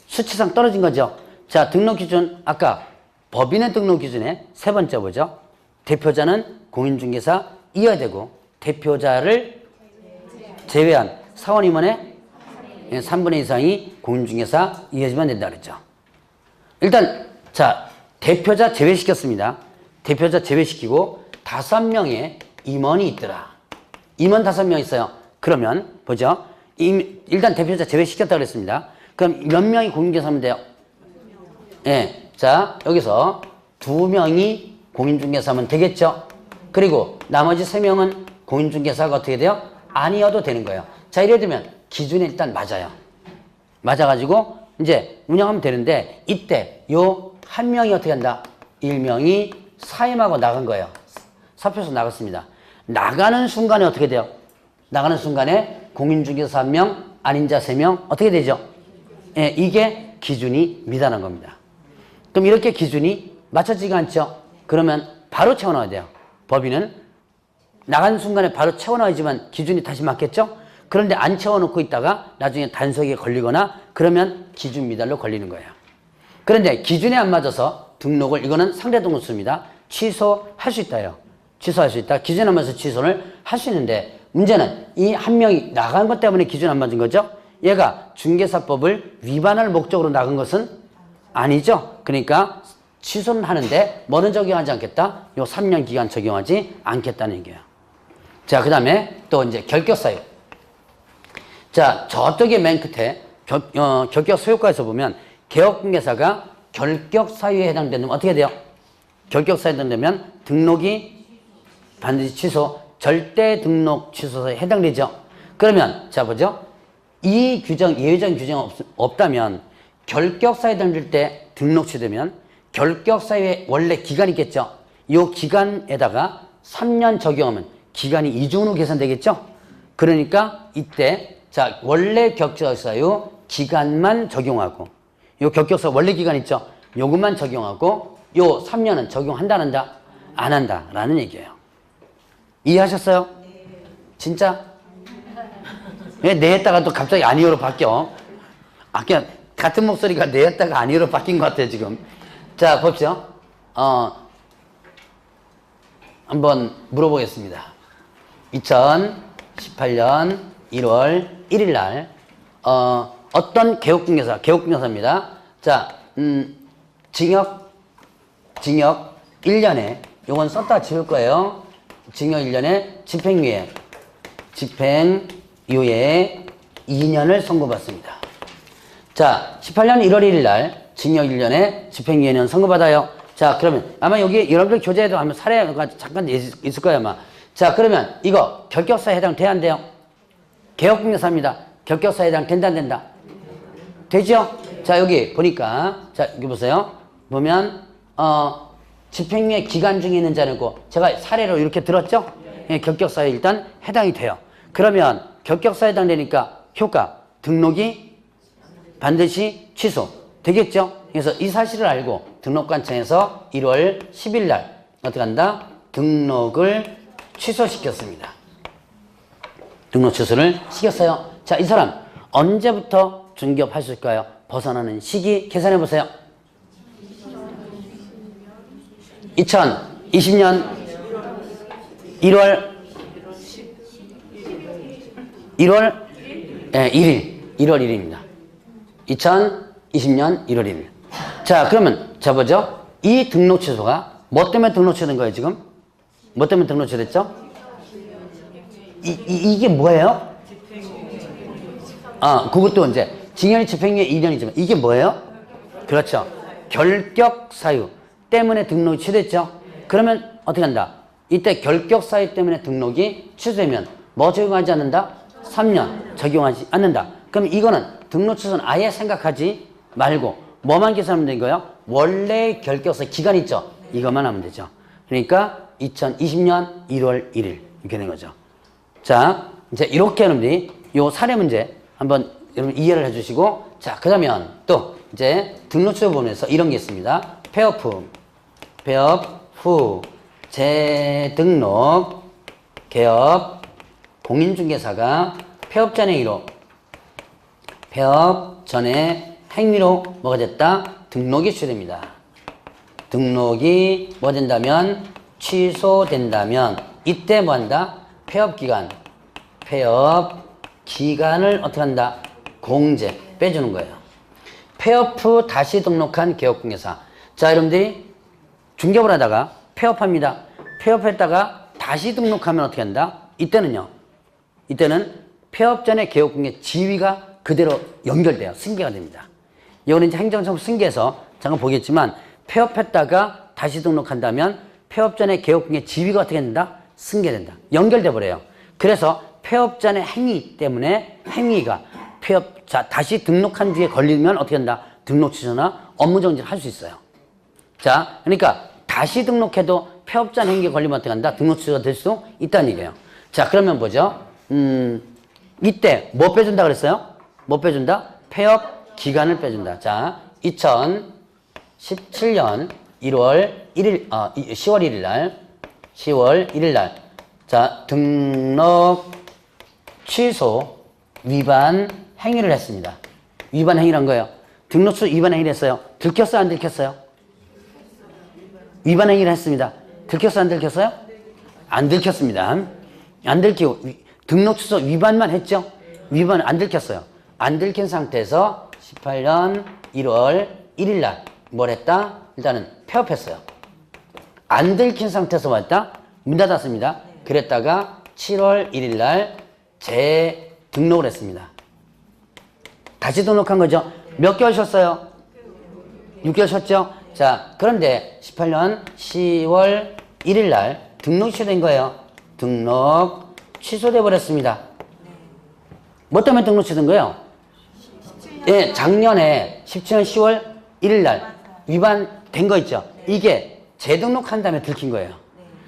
수치상 떨어진 거죠. 자, 등록 기준 아까 법인의 등록 기준에 세 번째 보죠. 대표자는 공인중개사 이어야 되고 대표자를 제외한 사원 임원의 3분의 2 이상이 공인중개사 이어지면 된다 그랬죠. 일단 자, 대표자 제외시켰습니다. 대표자 제외시키고 5명의 임원이 있더라. 임원 5명 있어요. 그러면 보죠. 일단 대표자 제외시켰다 그랬습니다. 그럼 몇 명이 공인중개사면 돼요? 예. 자, 여기서 2명이 공인중개사면 되겠죠? 그리고 나머지 3명은 공인중개사가 어떻게 돼요? 아니어도 되는 거예요. 자, 이래 되면 기준이 일단 맞아요. 맞아가지고 이제 운영하면 되는데 이때 요 한 명이 어떻게 한다? 일명이 사임하고 나간 거예요. 사표에서 나갔습니다. 나가는 순간에 어떻게 돼요? 나가는 순간에 공인중개사 1명, 아닌 자 3명 어떻게 되죠? 예, 이게 기준이 미달한 겁니다. 그럼 이렇게 기준이 맞춰지지가 않죠? 그러면 바로 채워넣어야 돼요. 법인은 나간 순간에 바로 채워넣어야지만 기준이 다시 맞겠죠? 그런데 안 채워놓고 있다가 나중에 단속에 걸리거나 그러면 기준 미달로 걸리는 거예요. 그런데 기준에 안 맞아서 등록을, 이거는 상대 등록수입니다. 취소할 수 있다요. 취소할 수 있다. 기준에 안 맞아서 취소를 할 수 있는데 문제는 이 한 명이 나간 것 때문에 기준에 안 맞은 거죠? 얘가 중개사법을 위반할 목적으로 나간 것은 아니죠. 그러니까 취소는 하는데 뭐는 적용하지 않겠다? 요 3년 기간 적용하지 않겠다는 얘기예요. 자, 그 다음에 또 이제 결격 사유. 자, 저쪽에 맨 끝에 결격 소요과에서 보면 개업공개사가 결격 사유에 해당되면 어떻게 돼요? 결격 사유에 해당되면 등록이 반드시 취소, 절대 등록 취소에 해당되죠. 그러면 자 보죠. 이 규정, 예외적인 규정이 없다면 결격 사유에 해당될 때 등록 취소되면 결격 사유에 원래 기간이 있겠죠. 이 기간에다가 3년 적용하면 기간이 이중으로 계산되겠죠. 그러니까 이때 자, 원래 결격 사유 기간만 적용하고 요 결격사 원래 기간 있죠. 요것만 적용하고 요 3년은 적용한다 안 한다? 안 한다 라는 얘기예요. 이해하셨어요? 진짜? 왜 네 했다가 또 갑자기 아니요로 바뀌어? 그냥 같은 목소리가 네 했다가 아니요로 바뀐 것 같아요 지금. 자, 봅시다. 한번 물어보겠습니다. 2018년 1월 1일 날 어떤 개업공개사입니다. 자, 징역 1년에, 요건 썼다 지울 거예요. 징역 1년에 집행유예 2년을 선고받습니다. 자, 18년 1월 1일 날 징역 1년에 집행유예 2년 선고받아요. 자, 그러면 아마 여기 여러분들 교재에도 한번 사례가 잠깐 있을 거예요, 아마. 자, 그러면 이거 결격사에 해당돼야 안 돼요? 개업공개사입니다. 결격사에 해당된다 안 된다? 되죠? 자, 여기 보니까 자, 여기 보세요. 보면 집행유예 기간 중에 있는 자는고 제가 사례로 이렇게 들었죠? 예, 결격사에 일단 해당이 돼요. 그러면 결격사에 해당되니까 효과 등록이 반드시 취소 되겠죠? 그래서 이 사실을 알고 등록관청에서 1월 10일 날 어떻게 한다? 등록을 취소시켰습니다. 등록 취소를 시켰어요. 자, 이 사람 언제부터 중개업할 수 있을까요? 벗어나는 시기 계산해 보세요. 2020년 1월 1일입니다. 2020년 1월 1일. 자, 그러면 자 보죠. 이 등록 취소가 뭐 때문에 등록 취소된 거예요, 지금? 뭐 때문에 등록 취소됐죠? 이게 뭐예요? 그것도 이제 징역이 집행유예 2년이지만 이게 뭐예요? 그렇죠. 결격 사유 때문에 등록이 취소됐죠. 그러면 어떻게 한다? 이때 결격 사유 때문에 등록이 취소되면 뭐 적용하지 않는다? 3년 적용하지 않는다. 그럼 이거는 등록 취소는 아예 생각하지 말고 뭐만 계산하면 된 거예요? 원래 결격서 기간 있죠? 이것만 하면 되죠. 그러니까 2020년 1월 1일 이렇게 된 거죠. 자, 이제 이렇게 여러분들이 요 사례 문제 한번 여러분 이해를 해주시고, 자, 그러면 또 이제 등록처 부분에서 이런 게 있습니다. 폐업 후 재등록 개업 공인중개사가 폐업 전의 행위로 뭐가 됐다? 등록이 취소됩니다. 등록이 뭐 된다면? 취소된다면 이때 뭐 한다? 폐업 기간을 어떻게 한다? 공제 빼주는 거예요. 폐업 후 다시 등록한 개업공개사. 자, 여러분들이 중개업을 하다가 폐업합니다. 폐업했다가 다시 등록하면 어떻게 한다? 이때는 폐업 전에 개업공개 지위가 그대로 연결돼요. 승계가 됩니다. 이거는 이제 행정처분 승계에서 잠깐 보겠지만, 폐업했다가 다시 등록한다면 폐업 전에 개업공개 지위가 어떻게 된다? 승계된다. 연결돼 버려요. 그래서 폐업 전의 행위 때문에 행위가 다시 등록한 뒤에 걸리면 어떻게 한다? 등록 취소나 업무 정지를 할 수 있어요. 자, 그러니까 다시 등록해도 폐업 전 행위에 걸리면 어떻게 한다? 등록 취소가 될 수 있다는 얘기예요. 자, 그러면 뭐죠? 이때 뭐 빼준다 그랬어요? 뭐 빼준다? 폐업 기간을 빼준다. 자, 2017년 10월 1일 날. 자, 등록 취소 위반 행위를 했습니다. 위반 행위란 거예요. 등록 취소 위반 행위를 했어요. 들켰어요? 안 들켰어요? 위반 행위를 했습니다. 들켰어요? 안 들켰어요? 안 들켰습니다. 안 들키고 등록 취소 위반만 했죠? 위반 안 들켰어요. 안 들킨 상태에서 18년 1월 1일 날 뭘 했다? 일단은 폐업했어요. 안 들킨 상태에서 뭐 했다? 문 닫았습니다. 그랬다가 7월 1일 날 재등록을 했습니다. 다시 등록한 거죠. 몇 개월 쉬었어요? 6개월 쉬었죠? 자, 그런데 18년 10월 1일 날 등록이 취소된 거예요. 등록 취소돼 버렸습니다. 뭐 때문에 등록 취소된 거예요? 예, 작년에 17년 10월 1일 날 위반된 거 있죠? 이게 재등록한 다음에 들킨 거예요.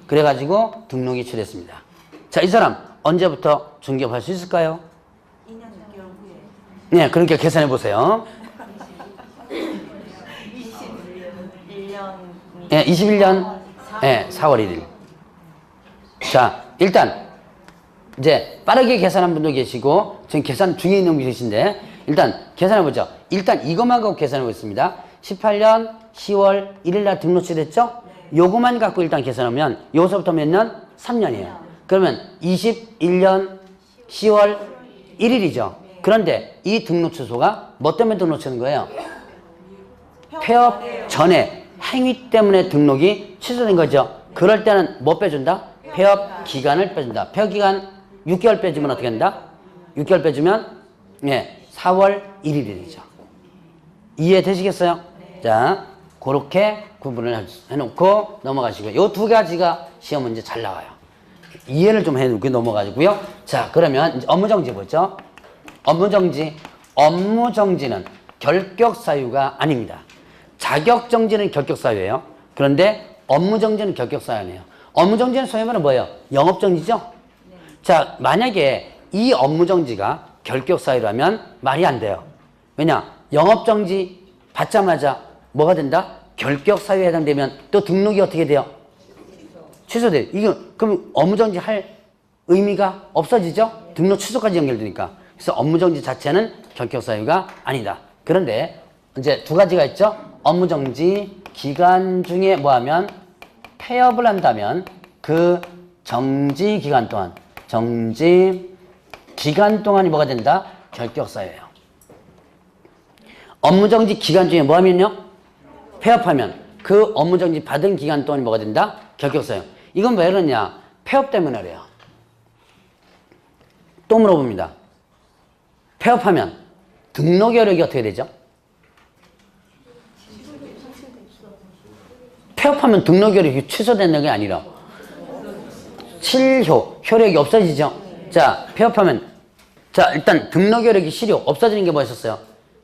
그래가지고 등록이 취소됐습니다. 자, 이 사람 언제부터 중개업할 수 있을까요? 2년 6개월 후에. 네, 그러니까 계산해 보세요. 21년. 네, 21년 4월 1일. 자, 일단 이제 빠르게 계산한 분도 계시고 지금 계산 중에 있는 분이 계신데, 일단 계산해 보죠. 일단 이것만 갖고 계산해 보겠습니다. 18년 10월 1일 날 등록 취소됐죠? 요거만 갖고 일단 계산하면 여기서부터 몇 년? 3년이에요. 그러면 21년 10월 1일이죠. 그런데 이 등록 취소가 뭐 때문에 등록 취소된 거예요? 폐업 전에 행위 때문에 등록이 취소된 거죠. 그럴 때는 뭐 빼준다? 폐업 기간을 빼준다. 폐업 기간 6개월 빼주면 어떻게 된다? 6개월 빼주면 4월 1일이죠. 이해되시겠어요? 자, 그렇게 구분을 해놓고 넘어가시고요. 요 두 가지가 시험 문제 잘 나와요. 이해를 좀 해놓고 넘어가지고요. 자, 그러면 이제 업무정지 보죠. 업무정지는 결격사유가 아닙니다. 자격정지는 결격사유예요. 그런데 업무정지는 결격사유 아니에요. 업무정지는 소위 말하면 뭐예요? 영업정지죠? 자, 만약에 이 업무정지가 결격사유라면 말이 안 돼요. 왜냐? 영업정지 받자마자 뭐가 된다? 결격사유에 해당되면 또 등록이 어떻게 돼요? 취소돼요. 이거 그럼 업무정지 할 의미가 없어지죠? 등록 취소까지 연결되니까. 그래서 업무정지 자체는 결격사유가 아니다. 그런데 이제 두 가지가 있죠? 업무정지 기간 중에 뭐하면 폐업을 한다면 그 정지 기간 동안이 뭐가 된다? 결격사유예요. 업무정지 기간 중에 뭐하면요? 폐업하면 그 업무정지 받은 기간 동안이 뭐가 된다? 결격사유. 이건 왜 그러냐? 폐업 때문에 그래요. 또 물어봅니다. 폐업하면 등록 여력이 어떻게 되죠? 폐업하면 등록 여력이 취소되는 게 아니라 효력이 없어지죠? 자, 폐업하면 자, 일단 등록 여력이 없어지는 게 뭐였었어요?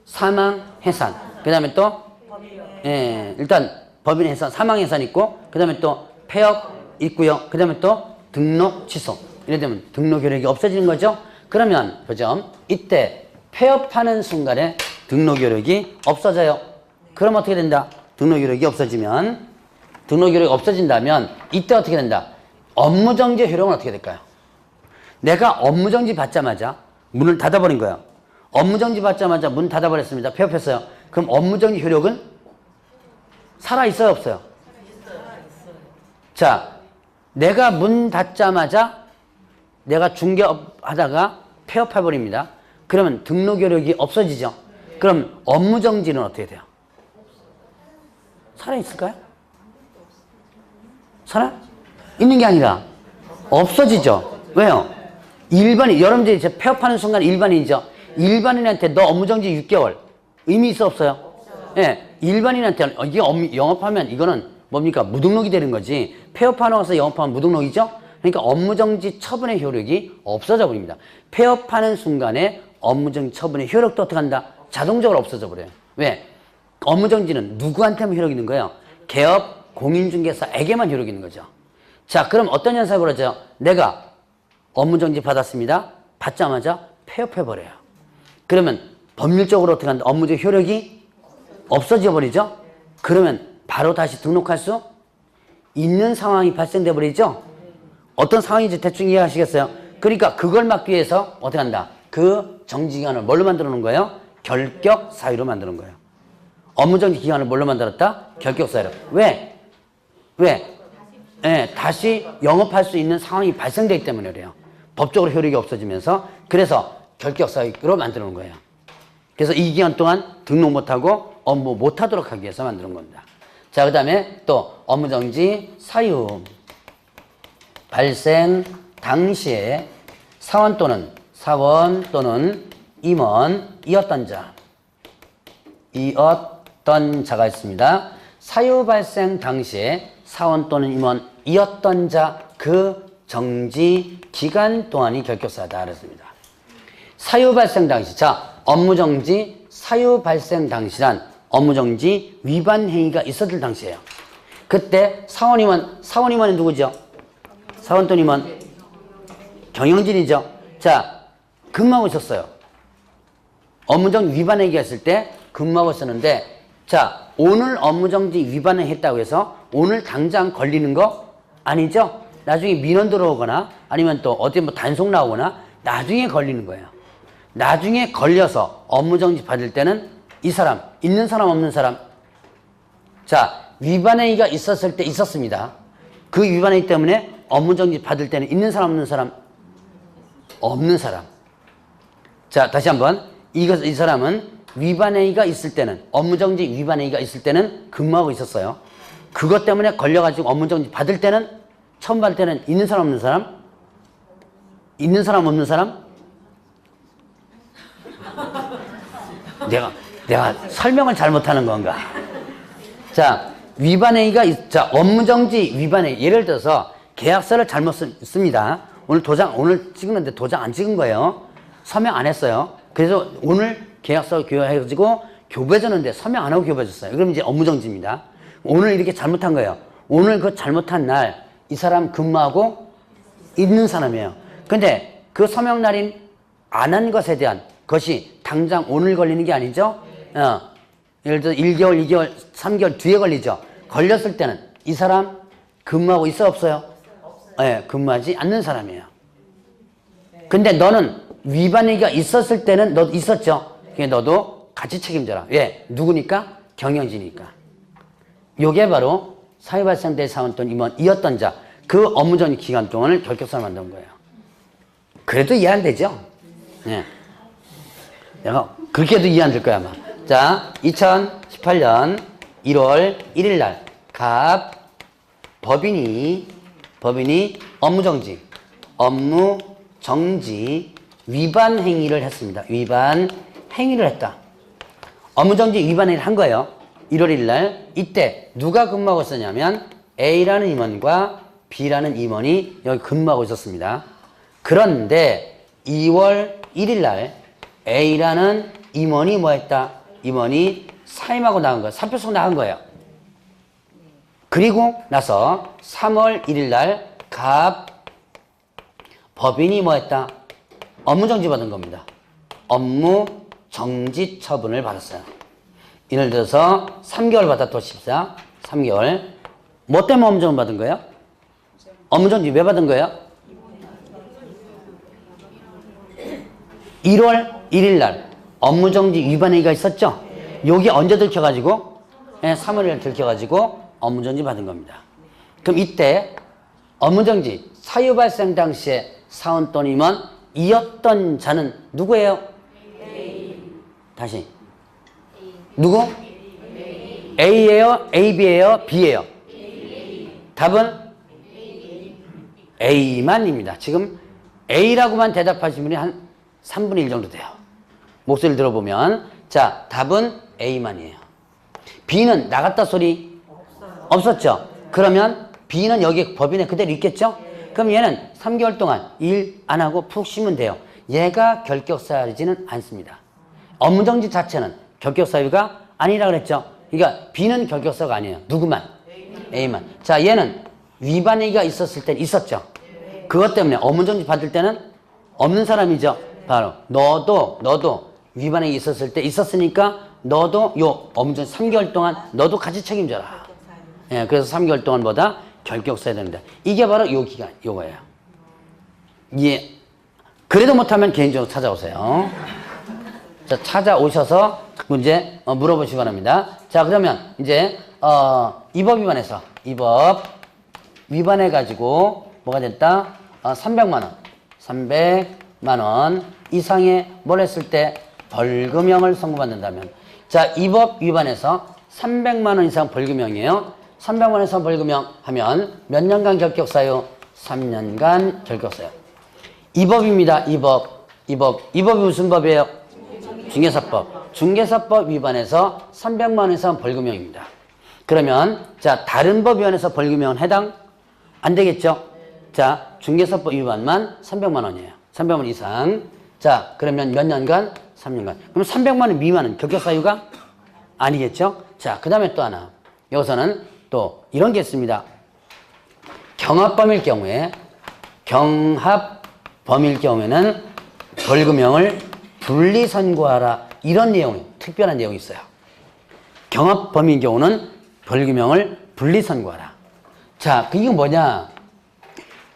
사망, 해산. 그 다음에 또, 예, 일단 법인 해산, 사망 해산 있고, 그 다음에 또 폐업 있고요. 그 다음에 또 등록 취소. 이래 되면 등록 효력이 없어지는 거죠. 그러면, 그죠? 이때 폐업하는 순간에 등록 효력이 없어져요. 그럼 어떻게 된다? 등록 효력이 없어지면, 등록 효력이 없어진다면, 이때 어떻게 된다? 업무정지 효력은 어떻게 될까요? 내가 업무정지 받자마자 문을 닫아버린 거예요. 업무정지 받자마자 문 닫아버렸습니다. 폐업했어요. 그럼 업무정지 효력은 살아있어요, 없어요? 자, 내가 문 닫자마자 내가 중개업 하다가 폐업해버립니다. 그러면 등록 효력이 없어지죠. 그럼 업무정지는 어떻게 돼요? 살아있을까요? 살아? 있는 게 아니라 없어지죠. 왜요? 일반인, 여러분들이 이제 폐업하는 순간 일반인이죠. 일반인한테 너 업무정지 6개월 의미 있어 없어요? 예, 일반인한테 이게 영업하면 이거는 뭡니까? 무등록이 되는 거지. 폐업하러 와서 영업하면 무등록이죠? 그러니까 업무정지 처분의 효력이 없어져 버립니다. 폐업하는 순간에 업무정지 처분의 효력도 어떻게 한다? 자동적으로 없어져 버려요. 왜? 업무정지는 누구한테만 효력이 있는 거예요? 개업, 공인중개사에게만 효력이 있는 거죠. 자, 그럼 어떤 현상이 벌어져요? 내가 업무정지 받았습니다. 받자마자 폐업해버려요. 그러면 법률적으로 어떻게 한다? 업무적 효력이 없어져 버리죠? 그러면 바로 다시 등록할 수 있는 상황이 발생돼 버리죠? 어떤 상황인지 대충 이해하시겠어요? 그러니까 그걸 막기 위해서 어떻게 한다? 그 정지기간을 뭘로 만들어 놓은 거예요? 결격 사유로 만드는 거예요. 업무정지 기간을 뭘로 만들었다? 결격 사유로. 왜? 왜? 예, 다시 영업할 수 있는 상황이 발생되기 때문에 그래요. 법적으로 효력이 없어지면서 그래서 결격 사유로 만들어 놓은 거예요. 그래서 이 기간 동안 등록 못하고 업무 못하도록 하기 위해서 만드는 겁니다. 자, 그 다음에 또 업무정지 사유 발생 당시에 사원 또는 임원이었던 자가 있습니다. 사유 발생 당시에 사원 또는 임원이었던 자 그 정지 기간 동안이 결격사유다 그랬습니다. 사유 발생 당시, 자, 업무정지 사유 발생 당시란 업무정지 위반 행위가 있었을 당시예요. 그때 사원임원이 누구죠? 사원 또는 임원 경영진이죠. 자, 근무하고 있었어요. 업무정지 위반 행위가 있을 때 근무하고 있었는데, 자, 오늘 업무정지 위반을 했다고 해서 오늘 당장 걸리는 거 아니죠? 나중에 민원 들어오거나 아니면 또 어디 뭐 단속 나오거나 나중에 걸리는 거예요. 나중에 걸려서 업무정지 받을 때는 이 사람, 있는 사람 없는 사람. 자, 위반행위가 있었을 때 있었습니다. 그 위반행위 때문에 업무정지 받을 때는 있는 사람 없는 사람? 없는 사람. 자, 다시 한번. 이 사람은 위반행위가 있을 때는, 업무정지 위반행위가 있을 때는 근무하고 있었어요. 그것 때문에 걸려가지고 업무정지 받을 때는, 처음 받을 때는 있는 사람 없는 사람? 있는 사람 없는 사람? 내가 설명을 잘못하는 건가? 자, 위반행위가, 자, 업무정지 위반행위. 예를 들어서 계약서를 잘못 씁니다. 오늘 찍는데 도장 안 찍은 거예요. 서명 안 했어요. 그래서 오늘 계약서 교부해가지고 교부해줬는데 서명 안 하고 교부해줬어요. 그럼 이제 업무정지입니다. 오늘 이렇게 잘못한 거예요. 오늘 그 잘못한 날 이 사람 근무하고 있는 사람이에요. 근데 그 서명 날인 안 한 것에 대한 것이 당장 오늘 걸리는 게 아니죠? 예를 들어 1개월, 2개월, 3개월 뒤에 걸리죠? 걸렸을 때는 이 사람 근무하고 있어 없어요? 네, 근무하지 않는 사람이에요. 근데 너는 위반행위가 있었을 때는 너 있었죠? 그러니까 너도 같이 책임져라. 왜? 누구니까? 경영진이니까. 요게 바로 사유 발생될 사원 또는 임원이었던 자, 그 업무정지 기간 동안을 결격사로 만든 거예요. 그래도 이해 안 되죠? 네. 내가 그렇게 해도 이해 안 될 거야 아마. 자, 2018년 1월 1일 날 갑 법인이 업무정지 위반 행위를 했습니다. 위반 행위를 했다. 업무정지 위반 행위를 한 거예요. 1월 1일 날 이때 누가 근무하고 있었냐면 A라는 임원과 B라는 임원이 여기 근무하고 있었습니다. 그런데 2월 1일 날 A라는 임원이 뭐 했다? 임원이 사임하고 나간 거예요. 사표 쓰고 나간 거예요. 그리고 나서 3월 1일 날 법인이 뭐 했다? 업무 정지 받은 겁니다. 업무 정지 처분을 받았어요. 예를 들어서 3개월 받았다 칩시다. 3개월. 뭐 때문에 업무 정지 받은 거예요? 업무 정지 왜 받은 거예요? 1월 1일 날 업무 정지 위반 행위가 있었죠? 여기 언제 들켜가지고? 네, 3월 1일 들켜가지고 업무 정지 받은 겁니다. 그럼 이때 업무 정지 사유 발생 당시에 사원 또는 임원 이었던 자는 누구예요? 다시. 누구? A예요? AB예요? B예요? 답은 A만입니다. 지금 A라고만 대답하신 분이 한 3분의 1 정도 돼요. 목소리를 들어보면. 자, 답은 A만이에요. B는 나갔다 소리 없었죠? 그러면 B는 여기 법인에 그대로 있겠죠? 그럼 얘는 3개월 동안 일 안 하고 푹 쉬면 돼요. 얘가 결격사유지는 않습니다. 업무정지 자체는 결격사유가 아니라 그랬죠? 그러니까 B는 결격사유가 아니에요. 누구만? A만. 자, 얘는 위반행위가 있었을 땐 있었죠? 그것 때문에 업무정지 받을 때는 없는 사람이죠? 바로 너도 위반행위 있었을 때 있었으니까 너도 요 업무정지 3개월 동안 너도 같이 책임져라. 예, 그래서 3개월 동안 뭐다? 결격사야 됩니다. 이게 바로 요 기간, 요거예요. 예. 그래도 못하면 개인적으로 찾아오세요. 자, 찾아오셔서 문제 물어보시기 바랍니다. 자, 그러면 이제 이 법 위반해서 이 법 위반해가지고 뭐가 됐다? 300만 원. 300만 원 이상의 뭘 했을 때 벌금형을 선고받는다면, 자, 이 법 위반해서 300만 원 이상 벌금형이에요. 300만 원 이상 벌금형 하면 몇 년간 결격사유? 3년간 결격사유. 이 법입니다. 이 법이 무슨 법이에요? 중개사법. 중개사법 위반해서 300만 원 이상 벌금형입니다. 그러면 자, 다른 법 위반해서 벌금형은 해당 안 되겠죠? 자, 중개사법 위반만 300만 원이에요. 300만 원 이상. 자, 그러면 몇 년간? 3년간. 그럼 300만 원 미만은 결격사유가 아니겠죠? 자, 그 다음에 또 하나. 여기서는 또 이런 게 있습니다. 경합범일 경우에는 벌금형을 분리 선고하라. 이런 내용이, 특별한 내용이 있어요. 경합범인 경우는 벌금형을 분리 선고하라. 자, 그게 뭐냐?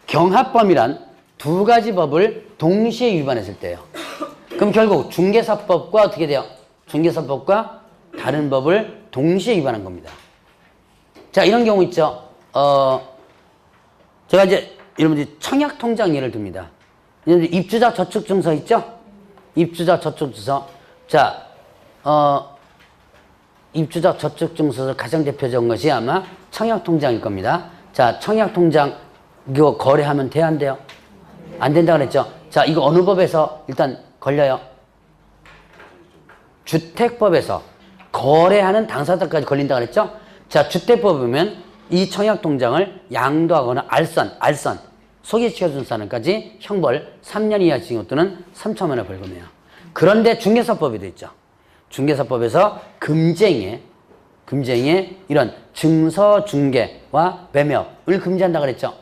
경합범이란 두 가지 법을 동시에 위반했을 때예요. 그럼 결국 중개사법과 어떻게 돼요? 중개사법과 다른 법을 동시에 위반한 겁니다. 자, 이런 경우 있죠. 제가 이제 여러분들이 청약통장 예를 듭니다. 입주자 저축증서 있죠? 입주자 저축증서. 자, 입주자 저축증서에서 가장 대표적인 것이 아마 청약통장일 겁니다. 자, 청약통장 이거 거래하면 돼야 안 돼요? 안 된다 그랬죠? 자, 이거 어느 법에서 일단 걸려요? 주택법에서 거래하는 당사자까지 걸린다 그랬죠? 자, 주택법 보면 이 청약통장을 양도하거나 알선, 소개시켜준 사람까지 형벌 3년 이하 징역 또는 3천만 원의 벌금이에요. 그런데 중개사법에도 있죠. 중개사법에서 금쟁의 이런 증서 중개와 매매업을 금지한다 그랬죠.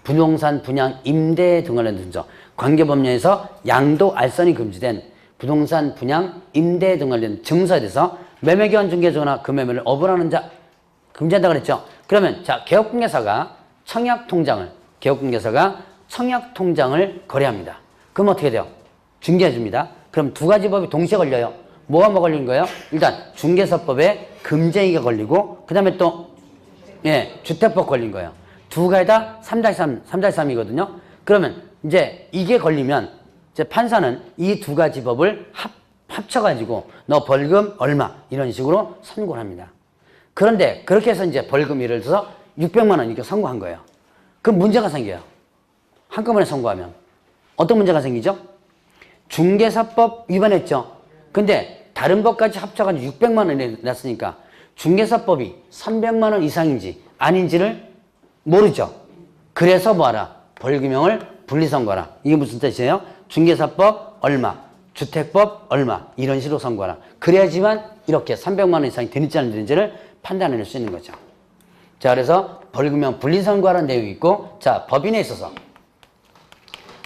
부동산 분양, 임대 등을 하는 증서. 관계법령에서 양도, 알선이 금지된 부동산 분양, 임대 등을 하는 증서에 대해서 매매교환 중개조나 그 매매를 어불하는 자 금지한다 그랬죠. 그러면 자, 개업공개사가 청약통장을 거래합니다. 그럼 어떻게 돼요? 중개해줍니다. 그럼 두 가지 법이 동시에 걸려요. 뭐가 걸린 거예요? 일단 중개사법에 금쟁이가 걸리고 그 다음에 또 주택법 걸린 거예요. 두 가지 다 3-3이거든요. 그러면 이제 이게 걸리면 이제 판사는 이 두 가지 법을 합쳐가지고 너 벌금 얼마 이런 식으로 선고를 합니다. 그런데 그렇게 해서 이제 벌금 예를 들어서 600만 원 이렇게 선고한 거예요. 그럼 문제가 생겨요. 한꺼번에 선고하면. 어떤 문제가 생기죠? 중개사법 위반했죠. 근데 다른 법까지 합쳐가지고 600만 원이 났으니까 중개사법이 300만 원 이상인지 아닌지를 모르죠. 그래서 뭐하라? 벌금형을 분리선고하라. 이게 무슨 뜻이에요? 중개사법 얼마, 주택법 얼마 이런 식으로 선고하라. 그래야지만 이렇게 300만 원 이상이 되는지 안 되는지를 판단해낼 수 있는 거죠. 자, 그래서 벌금형 분리선고하는 내용이 있고, 자, 법인에 있어서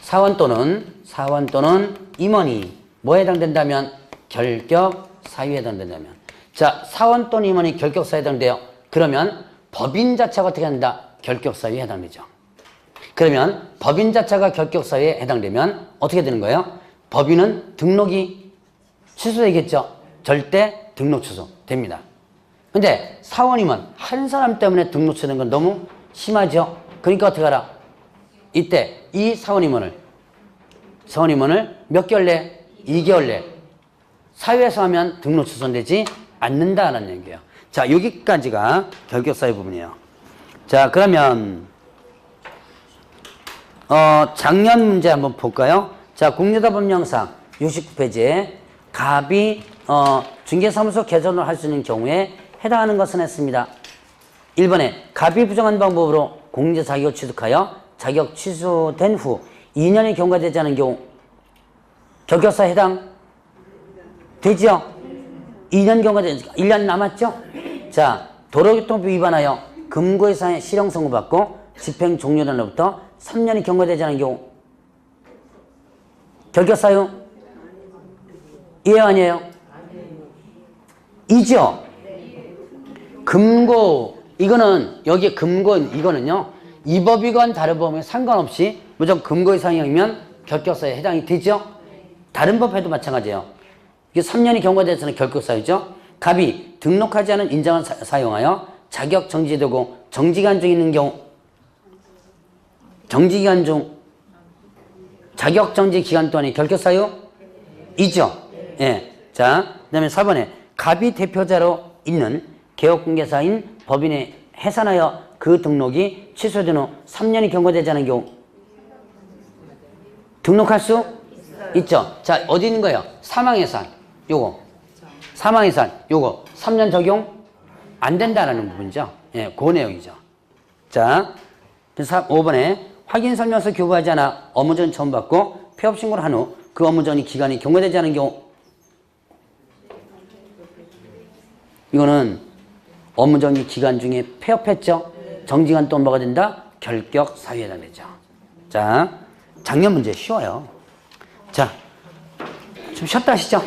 사원 또는 임원이 뭐에 해당된다면 결격 사유에 해당된다면, 자, 사원 또는 임원이 결격 사유에 해당돼요. 그러면 법인 자체가 어떻게 한다? 결격 사유에 해당되죠. 그러면 법인 자체가 결격 사유에 해당되면 어떻게 되는 거예요? 법인은 등록이 취소되겠죠. 절대 등록 취소 됩니다. 근데 사원 임원 한 사람 때문에 등록 취소되는 건 너무 심하죠. 그러니까 어떻게 하라? 이때 이 사원 임원을 몇 개월 내? 2개월 내 사유에서 하면 등록 취소되지 않는다는 얘기예요. 자, 여기까지가 결격 사유 부분이에요. 자, 그러면 작년 문제 한번 볼까요? 자, 국내사법령상 69페이지에 갑이 중개사무소 개설을 할 수 있는 경우에 해당하는 것은 했습니다. 1번에 갑이 부정한 방법으로 공인자 자격을 취득하여 자격 취소된 후 2년이 경과되지 않은 경우 결격사에 해당 되죠? 2년 경과되지 1년 남았죠? 자, 도로교통법 위반하여 금고의 실형 선고받고 집행 종료된 날로부터 3년이 경과되지 않은 경우 결격사유 이해요 아니에요? 이죠? 금고 이거는 여기에 금고 이거는요 이 법이건 다른 법에 상관없이 무조건 금고 이상이면 결격사유에 해당이 되죠? 다른 법에도 마찬가지예요. 이게 3년이 경과돼서는 결격사유죠. 갑이 등록하지 않은 인장을 사용하여 자격 정지되고 정지기간 중 있는 경우 정지기간 중 자격 정지 기간 동안의 결격사유 이죠. 예. 자, 그 다음에 4번에 갑이 대표자로 있는 개업공개사인 법인에 해산하여 그 등록이 취소된 후 3년이 경과되지 않은 경우 등록할 수 있죠. 자, 어디 있는 거예요? 사망해산 요거 사망해산 요거 3년 적용 안 된다라는 부분이죠. 예, 그 내용이죠. 자, 5번에 확인설명서 교부하지 않아 업무전 처음받고 폐업신고를 한 후 그 업무전이 기간이 경과되지 않은 경우 이거는 업무정지 기간 중에 폐업했죠. 정지기간 또 뭐가 된다? 결격 사유에 해당되죠. 자, 작년 문제 쉬워요. 자, 좀 쉬었다 하시죠.